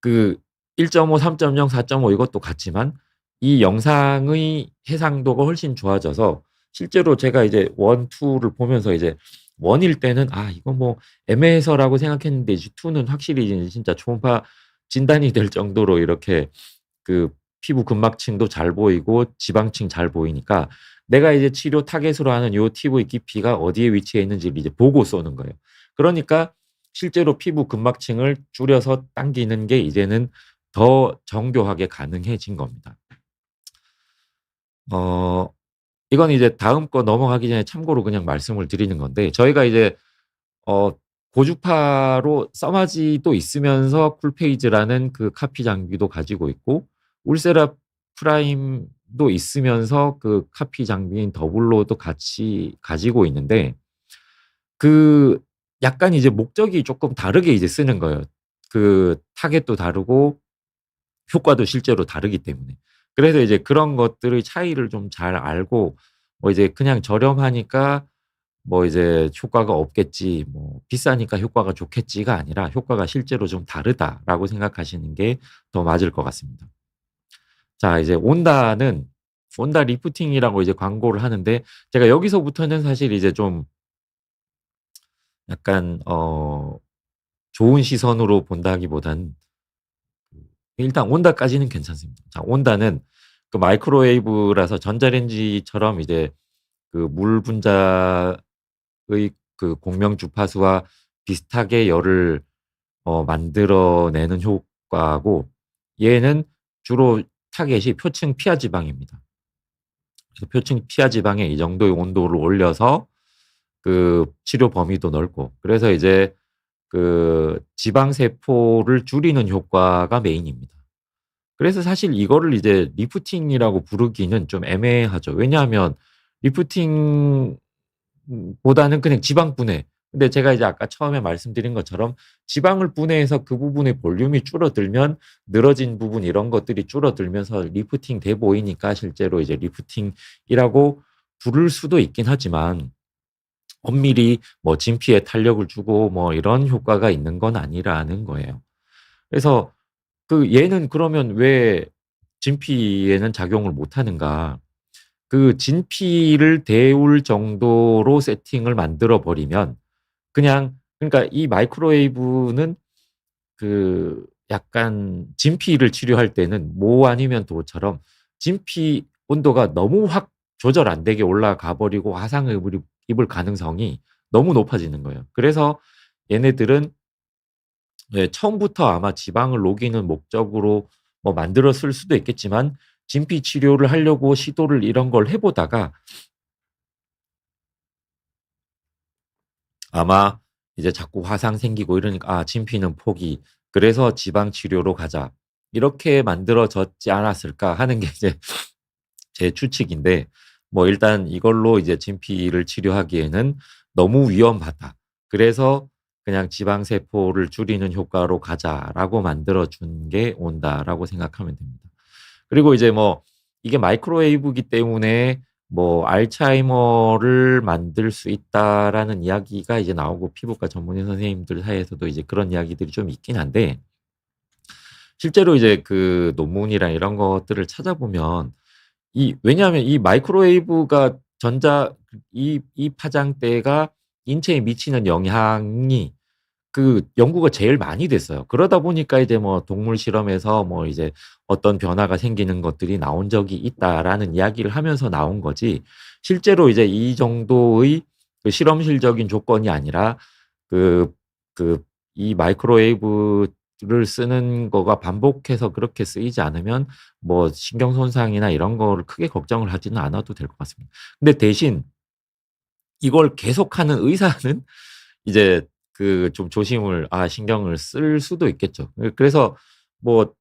S1: 그 1.5, 3.0, 4.5 이것도 같지만 이 영상의 해상도가 훨씬 좋아져서 실제로 제가 이제 1, 2를 보면서 이제 1일 때는 '아 이거 뭐 애매해서.'라고 생각했는데 이제 2는 확실히 이제 진짜 초음파 진단이 될 정도로 이렇게 그 피부 근막층도 잘 보이고 지방층 잘 보이니까 내가 이제 치료 타겟으로 하는 요 팁의 깊이가 어디에 위치해 있는지를 이제 보고 쏘는 거예요. 그러니까 실제로 피부 근막층을 줄여서 당기는 게 이제는 더 정교하게 가능해진 겁니다. 어 이건 이제 다음 거 넘어가기 전에 참고로 그냥 말씀을 드리는 건데 저희가 이제 어 고주파로 써마지도 있으면서 쿨페이즈라는 그 카피 장비도 가지고 있고 울세라 프라임도 있으면서 그 카피 장비인 더블로도 같이 가지고 있는데 그 약간 이제 목적이 쪼끔 다르게 이제 쓰는 거예요. 그 타겟도 다르고 효과도 실제로 다르기 때문에. 그래서 이제 그런 것들의 차이를 좀 잘 알고 뭐 이제 그냥 저렴하니까 뭐 이제 '효과가 없겠지. 뭐 비싸니까 효과가 좋겠지.'가 아니라 '효과가 실제로 좀 다르다.'라고 생각하시는 게 더 맞을 것 같습니다. 자 이제 온다 리프팅이라고 이제 광고를 하는데 제가 여기서부터는 사실 이제 좀 약간 좋은 시선으로 본다기보다는 일단 온다까지는 괜찮습니다. 자 온다는 그 마이크로웨이브라서 전자레인지처럼 이제 그 물 분자의 그 공명 주파수와 비슷하게 열을 만들어내는 효과고 얘는 주로 타겟이 표층 피하 지방입니다. 그래서 표층 피하 지방에 이 정도의 온도를 올려서 그 치료 범위도 넓고 그래서 이제 그 지방 세포를 줄이는 효과가 메인입니다. 그래서 사실 이거를 이제 리프팅이라고 부르기는 좀 애매하죠. 왜냐하면 리프팅 보다는 그냥 지방 분해. 근데 제가 이제 아까 처음에 말씀드린 것처럼 지방을 분해해서 그 부분의 볼륨이 줄어들면 늘어진 부분 이런 것들이 줄어들면서 리프팅 돼 보이니까 실제로 이제 리프팅이라고 부를 수도 있긴 하지만 엄밀히 뭐 진피에 탄력을 주고 뭐 이런 효과가 있는 건 아니라는 거예요. 그래서 그 얘는 그러면 왜 진피에는 작용을 못 하는가? 그 진피를 데울 정도로 세팅을 만들어 버리면 그냥 그러니까 이 마이크로웨이브는 그 약간 진피를 치료할 때는 모 아니면 도처럼 진피 온도가 너무 확 조절 안 되게 올라가 버리고 화상을 입을 가능성이 너무 높아지는 거예요. 그래서 얘네들은 네 처음부터 아마 지방을 녹이는 목적으로 뭐 만들었을 수도 있겠지만 진피 치료를 하려고 시도를 이런 걸 해 보다가 아마 이제 자꾸 화상 생기고 이러니까 '아 진피는 포기. 그래서 지방 치료로 가자.' 이렇게 만들어졌지 않았을까 하는 게 이제 제 추측인데 뭐 일단 이걸로 이제 진피를 치료하기에는 너무 위험하다. 그래서 그냥 '지방 세포를 줄이는 효과로 가자.'라고 만들어 준 게 온다라고 생각하면 됩니다. 그리고 이제 뭐 이게 마이크로웨이브이기 때문에 뭐 알츠하이머를 만들 수 있다라는 이야기가 이제 나오고 피부과 전문의 선생님들 사이에서도 이제 그런 이야기들이 좀 있긴 한데 실제로 이제 그 논문이랑 이런 것들을 찾아보면 왜냐하면 이 마이크로웨이브가 이 파장대가 인체에 미치는 영향이 그 연구가 제일 많이 됐어요. 그러다 보니까 이제 뭐 동물 실험에서 뭐 이제 어떤 변화가 생기는 것들이 나온 적이 있다라는 이야기를 하면서 나온 거지, 실제로 이제 이 정도의 그 실험실적인 조건이 아니라 그 그 이 마이크로웨이브를 쓰는 거가 반복해서 그렇게 쓰이지 않으면 뭐 신경 손상이나 이런 거를 크게 걱정을 하지는 않아도 될 것 같습니다. 근데 대신 이걸 계속하는 의사는 이제 그 좀 조심을 신경을 쓸 수도 있겠죠. 그래서 뭐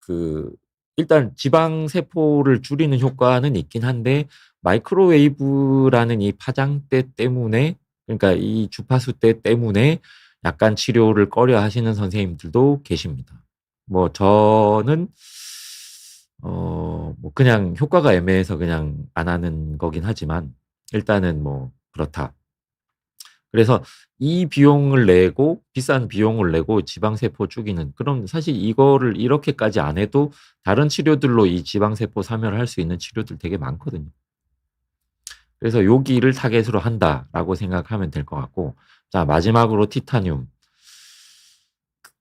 S1: 그 일단 지방 세포를 줄이는 효과는 있긴 한데 마이크로웨이브라는 이 파장대 때문에, 그러니까 이 주파수대 때문에 약간 치료를 꺼려하시는 선생님들도 계십니다. 뭐 저는 뭐 그냥 효과가 애매해서 그냥 안 하는 거긴 하지만 일단은 뭐 그렇다. 그래서 이 비용을 내고 비싼 비용을 내고 지방세포 죽이는, 그럼 사실 이거를 이렇게까지 안 해도 다른 치료들로 이 지방세포 사멸을 할 수 있는 치료들 되게 많거든요. 그래서 요기를 타겟으로 한다라고 생각하면 될 것 같고, 자 마지막으로 티타늄.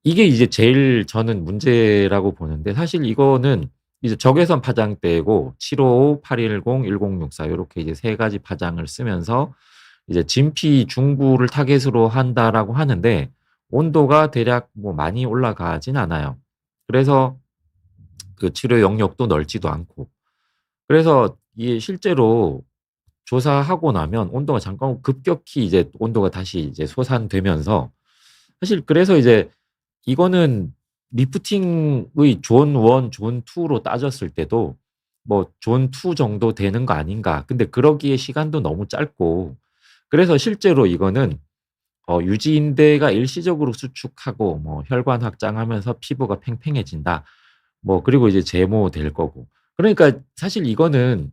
S1: 이게 이제 제일 저는 문제라고 보는데, 사실 이거는 이제 적외선 파장대고 755, 810, 1064 요렇게 이제 세 가지 파장을 쓰면서 이제 진피 중부를 타겟으로 한다라고 하는데 온도가 대략 뭐 많이 올라가진 않아요. 그래서 그 치료 영역도 넓지도 않고. 그래서 이게 실제로 조사하고 나면 온도가 잠깐 급격히 이제 온도가 다시 이제 솟아되면서, 사실 그래서 이제 이거는 리프팅의 존 1, 존 2로 따졌을 때도 뭐 존 2 정도 되는 거 아닌가. 근데 그러기에 시간도 너무 짧고, 그래서 실제로 이거는 유지인대가 일시적으로 수축하고 뭐 혈관 확장하면서 피부가 팽팽해진다. 뭐 그리고 이제 제모될 거고. 그러니까 사실 이거는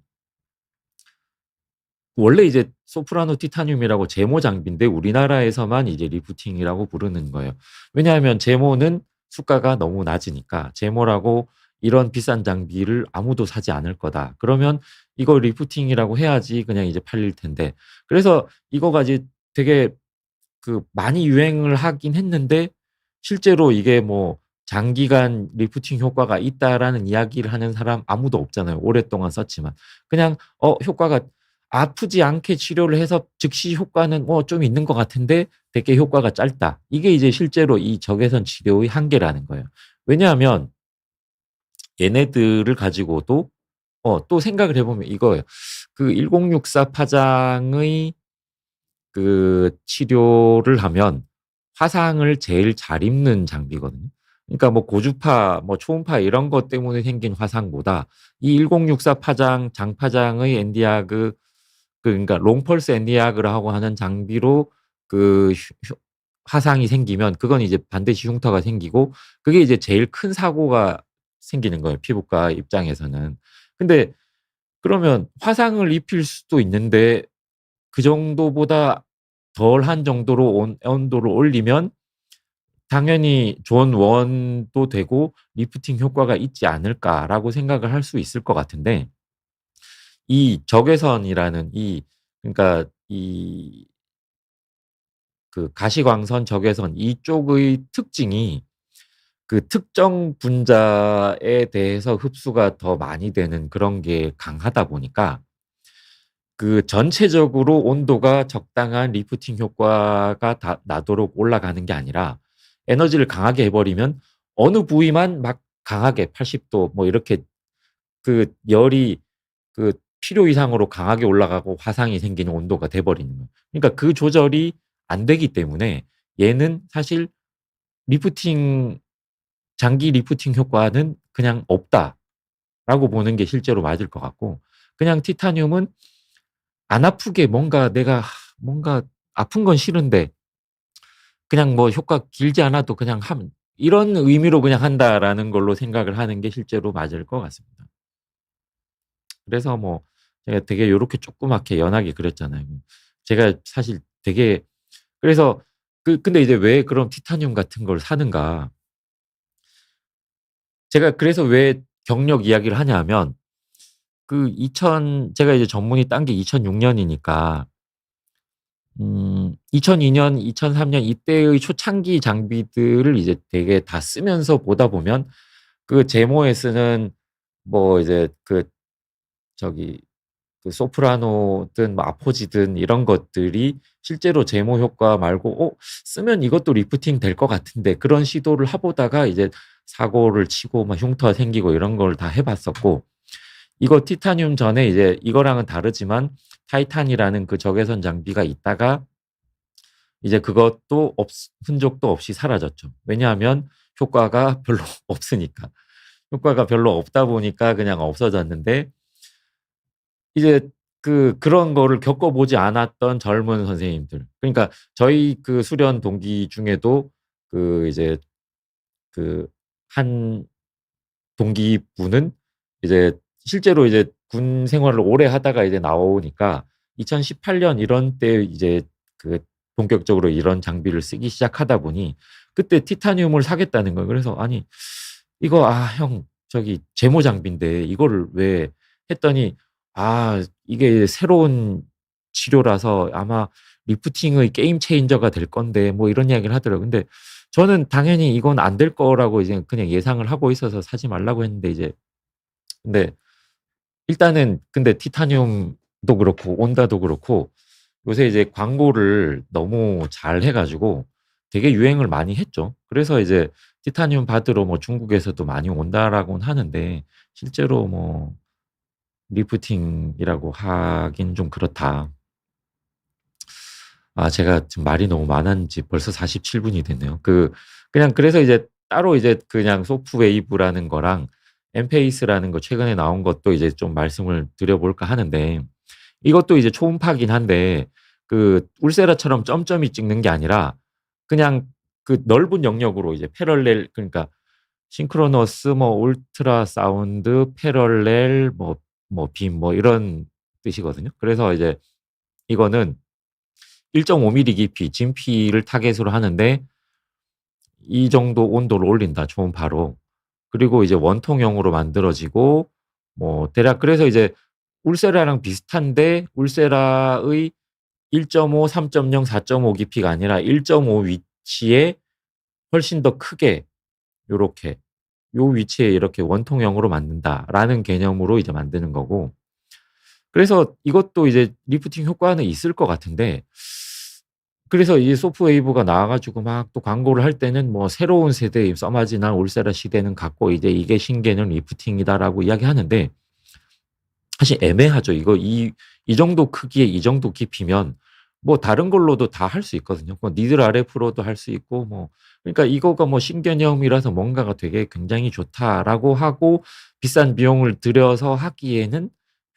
S1: 원래 이제 소프라노 티타늄이라고 제모 장비인데 우리나라에서만 이제 리프팅이라고 부르는 거예요. 왜냐하면 제모는 수가가 너무 낮으니까 제모라고 이런 비싼 장비를 아무도 사지 않을 거다. 그러면 이거 리프팅이라고 해야지 그냥 이제 팔릴 텐데. 그래서 이거가 이제 되게 그 많이 유행을 하긴 했는데 실제로 이게 뭐 장기간 리프팅 효과가 있다라는 이야기를 하는 사람 아무도 없잖아요. 오랫동안 썼지만. 그냥 효과가 아프지 않게 치료를 해서 즉시 효과는 좀 있는 것 같은데 되게 효과가 짧다. 이게 이제 실제로 이 적외선 치료의 한계라는 거예요. 왜냐하면 얘네들을 가지고도 또 생각을 해 보면 이거예요. 그 1064 파장의 그 치료를 하면 화상을 제일 잘 입는 장비거든요. 그러니까 뭐 고주파, 뭐 초음파 이런 것 때문에 생긴 화상보다 이 1064 파장, 장파장의 엔디아그, 그러니까 롱펄스 엔디아그라고 하는 장비로 그 화상이 생기면 그건 이제 반드시 흉터가 생기고 그게 이제 제일 큰 사고가 생기는 거예요, 피부과 입장에서는. 근데 그러면 화상을 입힐 수도 있는데 그 정도보다 덜한 정도로 온도를 올리면 당연히 존 1도 되고 '리프팅 효과가 있지 않을까.'라고 생각을 할 수 있을 것 같은데, 이 적외선이라는 그러니까 그 가시광선, 적외선 이쪽의 특징이 그 특정 분자에 대해서 흡수가 더 많이 되는 그런 게 강하다 보니까 그 전체적으로 온도가 적당한 리프팅 효과가 다 나도록 올라가는 게 아니라 에너지를 강하게 해 버리면 어느 부위만 막 강하게 80도 뭐 이렇게 그 열이 그 필요 이상으로 강하게 올라가고 화상이 생기는 온도가 돼 버리는 거예요. 그러니까 그 조절이 안 되기 때문에 얘는 사실 리프팅 장기 리프팅 효과는 그냥 없다라고 보는 게 실제로 맞을 것 같고, 그냥 티타늄은 안 아프게 뭔가 아픈 건 싫은데 그냥 뭐 효과 길지 않아도 그냥 하면 이런 의미로 그냥 한다라는 걸로 생각을 하는 게 실제로 맞을 것 같습니다. 그래서 뭐 제가 되게 요렇게 조그맣게 연하게 그렸잖아요. 제가 사실 되게 그래서 근데 이제 왜 그런 티타늄 같은 걸 사는가. 제가 그래서 왜 경력 이야기를 하냐면 제가 이제 전문의 딴 게 2006 년이니까 2002 년, 2003년 이때의 초창기 장비들을 이제 되게 다 쓰면서 보다 보면 제모에 쓰는 뭐 이제 저기 소프라노든 뭐 아포지든 이런 것들이 실제로 제모 효과 말고 '쓰면 이것도 리프팅 될 것 같은데.' 그런 시도를 해 보다가 이제 사고를 치고 막 흉터가 생기고 이런 걸 다 해 봤었고, 이거 티타늄 전에 이제 이거랑은 다르지만 타이탄이라는 적외선 장비가 있다가 이제 그것도 흔적도 없이 사라졌죠. 왜냐하면 효과가 별로 없으니까. 효과가 별로 없다 보니까 그냥 없어졌는데, 이제 그런 거를 겪어 보지 않았던 젊은 선생님들, 그러니까 저희 수련 동기 중에도 이제 한 동기분은 이제 실제로 이제 군 생활을 오래 하다가 이제 나오니까 2018년 이런 때 이제 본격적으로 이런 장비를 쓰기 시작하다 보니 그때 티타늄을 사겠다는 거예요. 그래서 "아니 이거 형 저기 제모 장비인데 이거를 왜" 했더니 이게 새로운 치료라서 아마 리프팅의 게임 체인저가 될 건데 뭐 이런 이야기를 하더라고요. 근데 저는 당연히 이건 안 될 거라고 이제 그냥 예상을 하고 있어서 사지 말라고 했는데, 이제 근데 일단은 근데 티타늄도 그렇고 온다도 그렇고 요새 이제 광고를 너무 잘 해 가지고 되게 유행을 많이 했죠. 그래서 이제 티타늄 받으러 뭐 중국에서도 많이 온다라고는 하는데, 실제로 뭐 리프팅이라고 하긴 좀 그렇다. 제가 지금 말이 너무 많았는지 벌써 47 분이 됐네요. 그냥 그래서 이제 따로 이제 그냥 소프웨이브라는 거랑 엠페이스라는 거 최근에 나온 것도 이제 좀 말씀을 드려 볼까 하는데, 이것도 이제 초음파긴 한데 울세라처럼 점점이 찍는 게 아니라 그냥 넓은 영역으로 이제 패럴렐, 그러니까 싱크로너스 뭐 울트라 사운드 패럴렐 빔 뭐 이런 뜻이거든요. 그래서 이제 이거는 1.5 미리 깊이 진피를 타겟으로 하는데 이 정도 온도를 올린다 초음파로. 그리고 이제 원통형으로 만들어지고 뭐 대략 그래서 이제 울세라랑 비슷한데 울세라의 1.5, 3.0, 4.5 깊이가 아니라 1.5 위치에 훨씬 더 크게 요렇게 요 위치에 이렇게 원통형으로 만든다라는 개념으로 이제 만드는 거고, 그래서 이것도 이제 리프팅 효과는 있을 것 같은데, 그래서 이 소프웨이브가 나와 가지고 막 또 광고를 할 때는 뭐 새로운 세대의 써마지나 울세라 시대는 갔고 이제 이게 신개념 리프팅이다라고 이야기하는데, 사실 애매하죠. 이 정도 크기에 이 정도 깊이면 뭐 다른 걸로도 다 할 수 있거든요. 뭐 니들 RF로도 할 수 있고 뭐, 그러니까 이거가 뭐 신개념이라서 뭔가가 되게 굉장히 좋다라고 하고 비싼 비용을 들여서 하기에는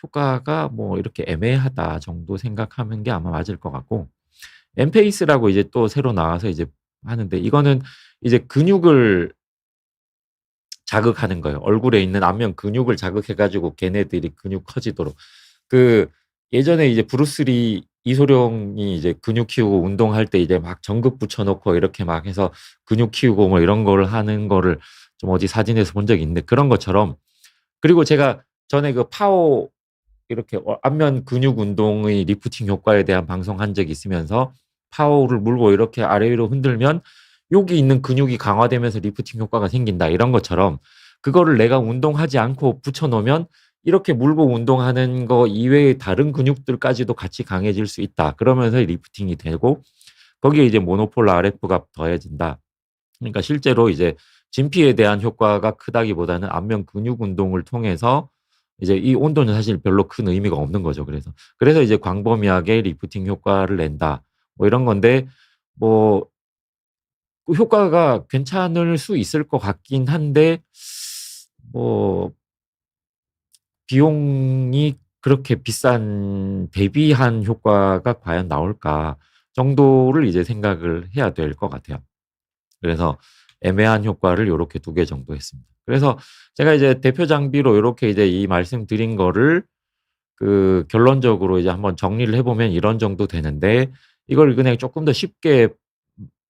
S1: 효과가 뭐 이렇게 애매하다 정도 생각하는 게 아마 맞을 것 같고, 엠페이스라고 이제 또 새로 나와서 이제 하는데, 이거는 이제 근육을 자극하는 거예요. 얼굴에 있는 안면 근육을 자극해 가지고 걔네들이 근육 커지도록. 그 예전에 이제 브루스리 이소룡이 이제 근육 키우고 운동할 때 이제 막 전극 붙여 놓고 이렇게 막 해서 근육 키우고 뭐 이런 거를 하는 거를 좀 어디 사진에서 본 적이 있는데, 그런 것처럼. 그리고 제가 전에 파워 이렇게 안면 근육 운동의 리프팅 효과에 대한 방송한 적이 있으면서 파워를 물고 이렇게 아래 위로 흔들면 여기 있는 근육이 강화되면서 리프팅 효과가 생긴다 이런 것처럼, 그거를 내가 운동하지 않고 붙여 놓으면 이렇게 물고 운동하는 거 이외의 다른 근육들까지도 같이 강해질 수 있다. 그러면서 리프팅이 되고 거기에 이제 모노폴 RF가 더해진다. 그러니까 실제로 이제 진피에 대한 효과가 크다기보다는 안면 근육 운동을 통해서 이제 이 온도는 사실 별로 큰 의미가 없는 거죠. 그래서 이제 광범위하게 리프팅 효과를 낸다. 뭐 이런 건데, 뭐 효과가 괜찮을 수 있을 것 같긴 한데 뭐 비용이 그렇게 비싼 대비한 효과가 과연 나올까 정도를 이제 생각을 해야 될 것 같아요. 그래서 애매한 효과를 요렇게 2개 정도 했습니다. 그래서 제가 이제 대표 장비로 요렇게 이제 이 말씀드린 거를 결론적으로 이제 한번 정리를 해 보면 이런 정도 되는데, 이걸 그냥 쪼끔 더 쉽게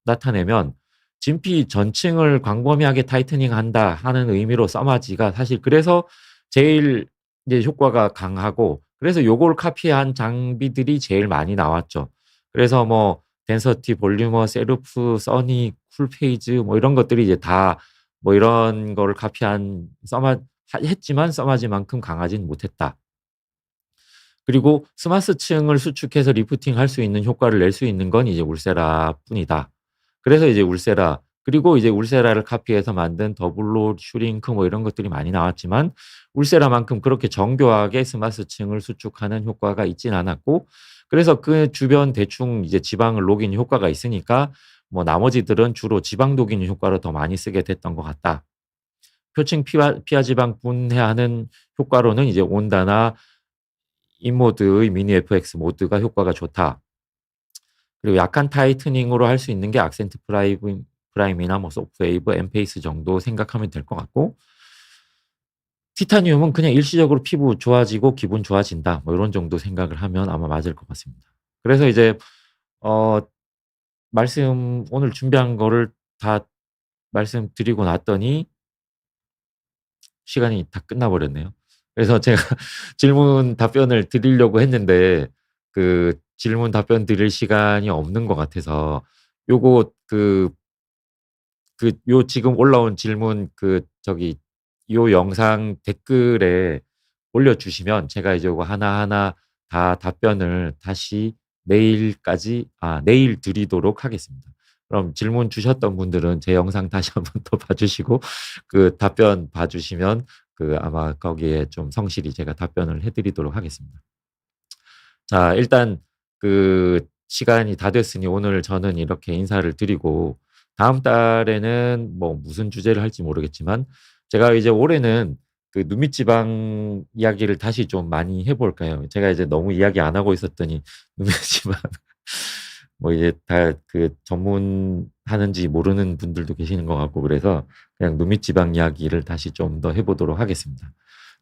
S1: 나타내면 진피 전층을 광범위하게 타이트닝한다 하는 의미로 써마지가 사실 그래서 제일 이제 효과가 강하고, 그래서 요걸 카피한 장비들이 제일 많이 나왔죠. 그래서 뭐 덴서티, 볼유머, 세루프, 써니, 쿨페이즈 뭐 이런 것들이 이제 다 뭐 이런 거를 카피한 했지만 써마지만큼 강하진 못했다. 그리고 스마스층을 수축해서 리프팅할 수 있는 효과를 낼 수 있는 건 이제 울세라뿐이다. 그래서 이제 울세라, 그리고 이제 울세라를 카피해서 만든 더블로, 슈링크 뭐 이런 것들이 많이 나왔지만 울세라만큼 그렇게 정교하게 스마스층을 수축하는 효과가 있진 않았고, 그래서 그 주변 대충 이제 지방을 녹이는 효과가 있으니까 뭐 나머지들은 주로 지방 녹이는 효과를 더 많이 쓰게 됐던 것 같다. 표층 피하 지방 분해하는 효과로는 이제 온다나 인모드의 미니 FX 모드가 효과가 좋다. 그리고 약한 타이트닝으로 할 수 있는 게 악센트 프라임이나 뭐 소프트웨이브, 엠페이스 정도 생각하면 될 것 같고, 티타늄은 그냥 일시적으로 피부 좋아지고 기분 좋아진다, 뭐 이런 정도 생각을 하면 아마 맞을 것 같습니다. 그래서 이제 어 말씀 오늘 준비한 거를 다 말씀드리고 났더니 시간이 다 끝나 버렸네요. 그래서 제가 질문 답변을 드리려고 했는데 질문 답변 드릴 시간이 없는 것 같아서, 요거 요 지금 올라온 질문 요 영상 댓글에 올려주시면 제가 이제 요거 하나하나 다 답변을 다시 내일 드리도록 하겠습니다. 그럼 질문 주셨던 분들은 제 영상 다시 한번 더 봐주시고 답변 봐주시면 아마 거기에 좀 성실히 제가 답변을 해드리도록 하겠습니다. 자, 일단 시간이 다 됐으니 오늘 저는 이렇게 인사를 드리고, 다음 달에는 뭐 무슨 주제를 할지 모르겠지만 제가 이제 올해는 눈밑지방 이야기를 다시 좀 많이 해볼까 해요. 제가 이제 너무 이야기 안 하고 있었더니 눈밑지방 뭐 이제 다 전문하는지 모르는 분들도 계시는 것 같고, 그래서 그냥 눈밑지방 이야기를 다시 좀 더 해보도록 하겠습니다.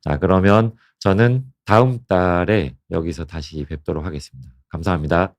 S1: 자, 그러면 저는 다음 달에 여기서 다시 뵙도록 하겠습니다. 감사합니다.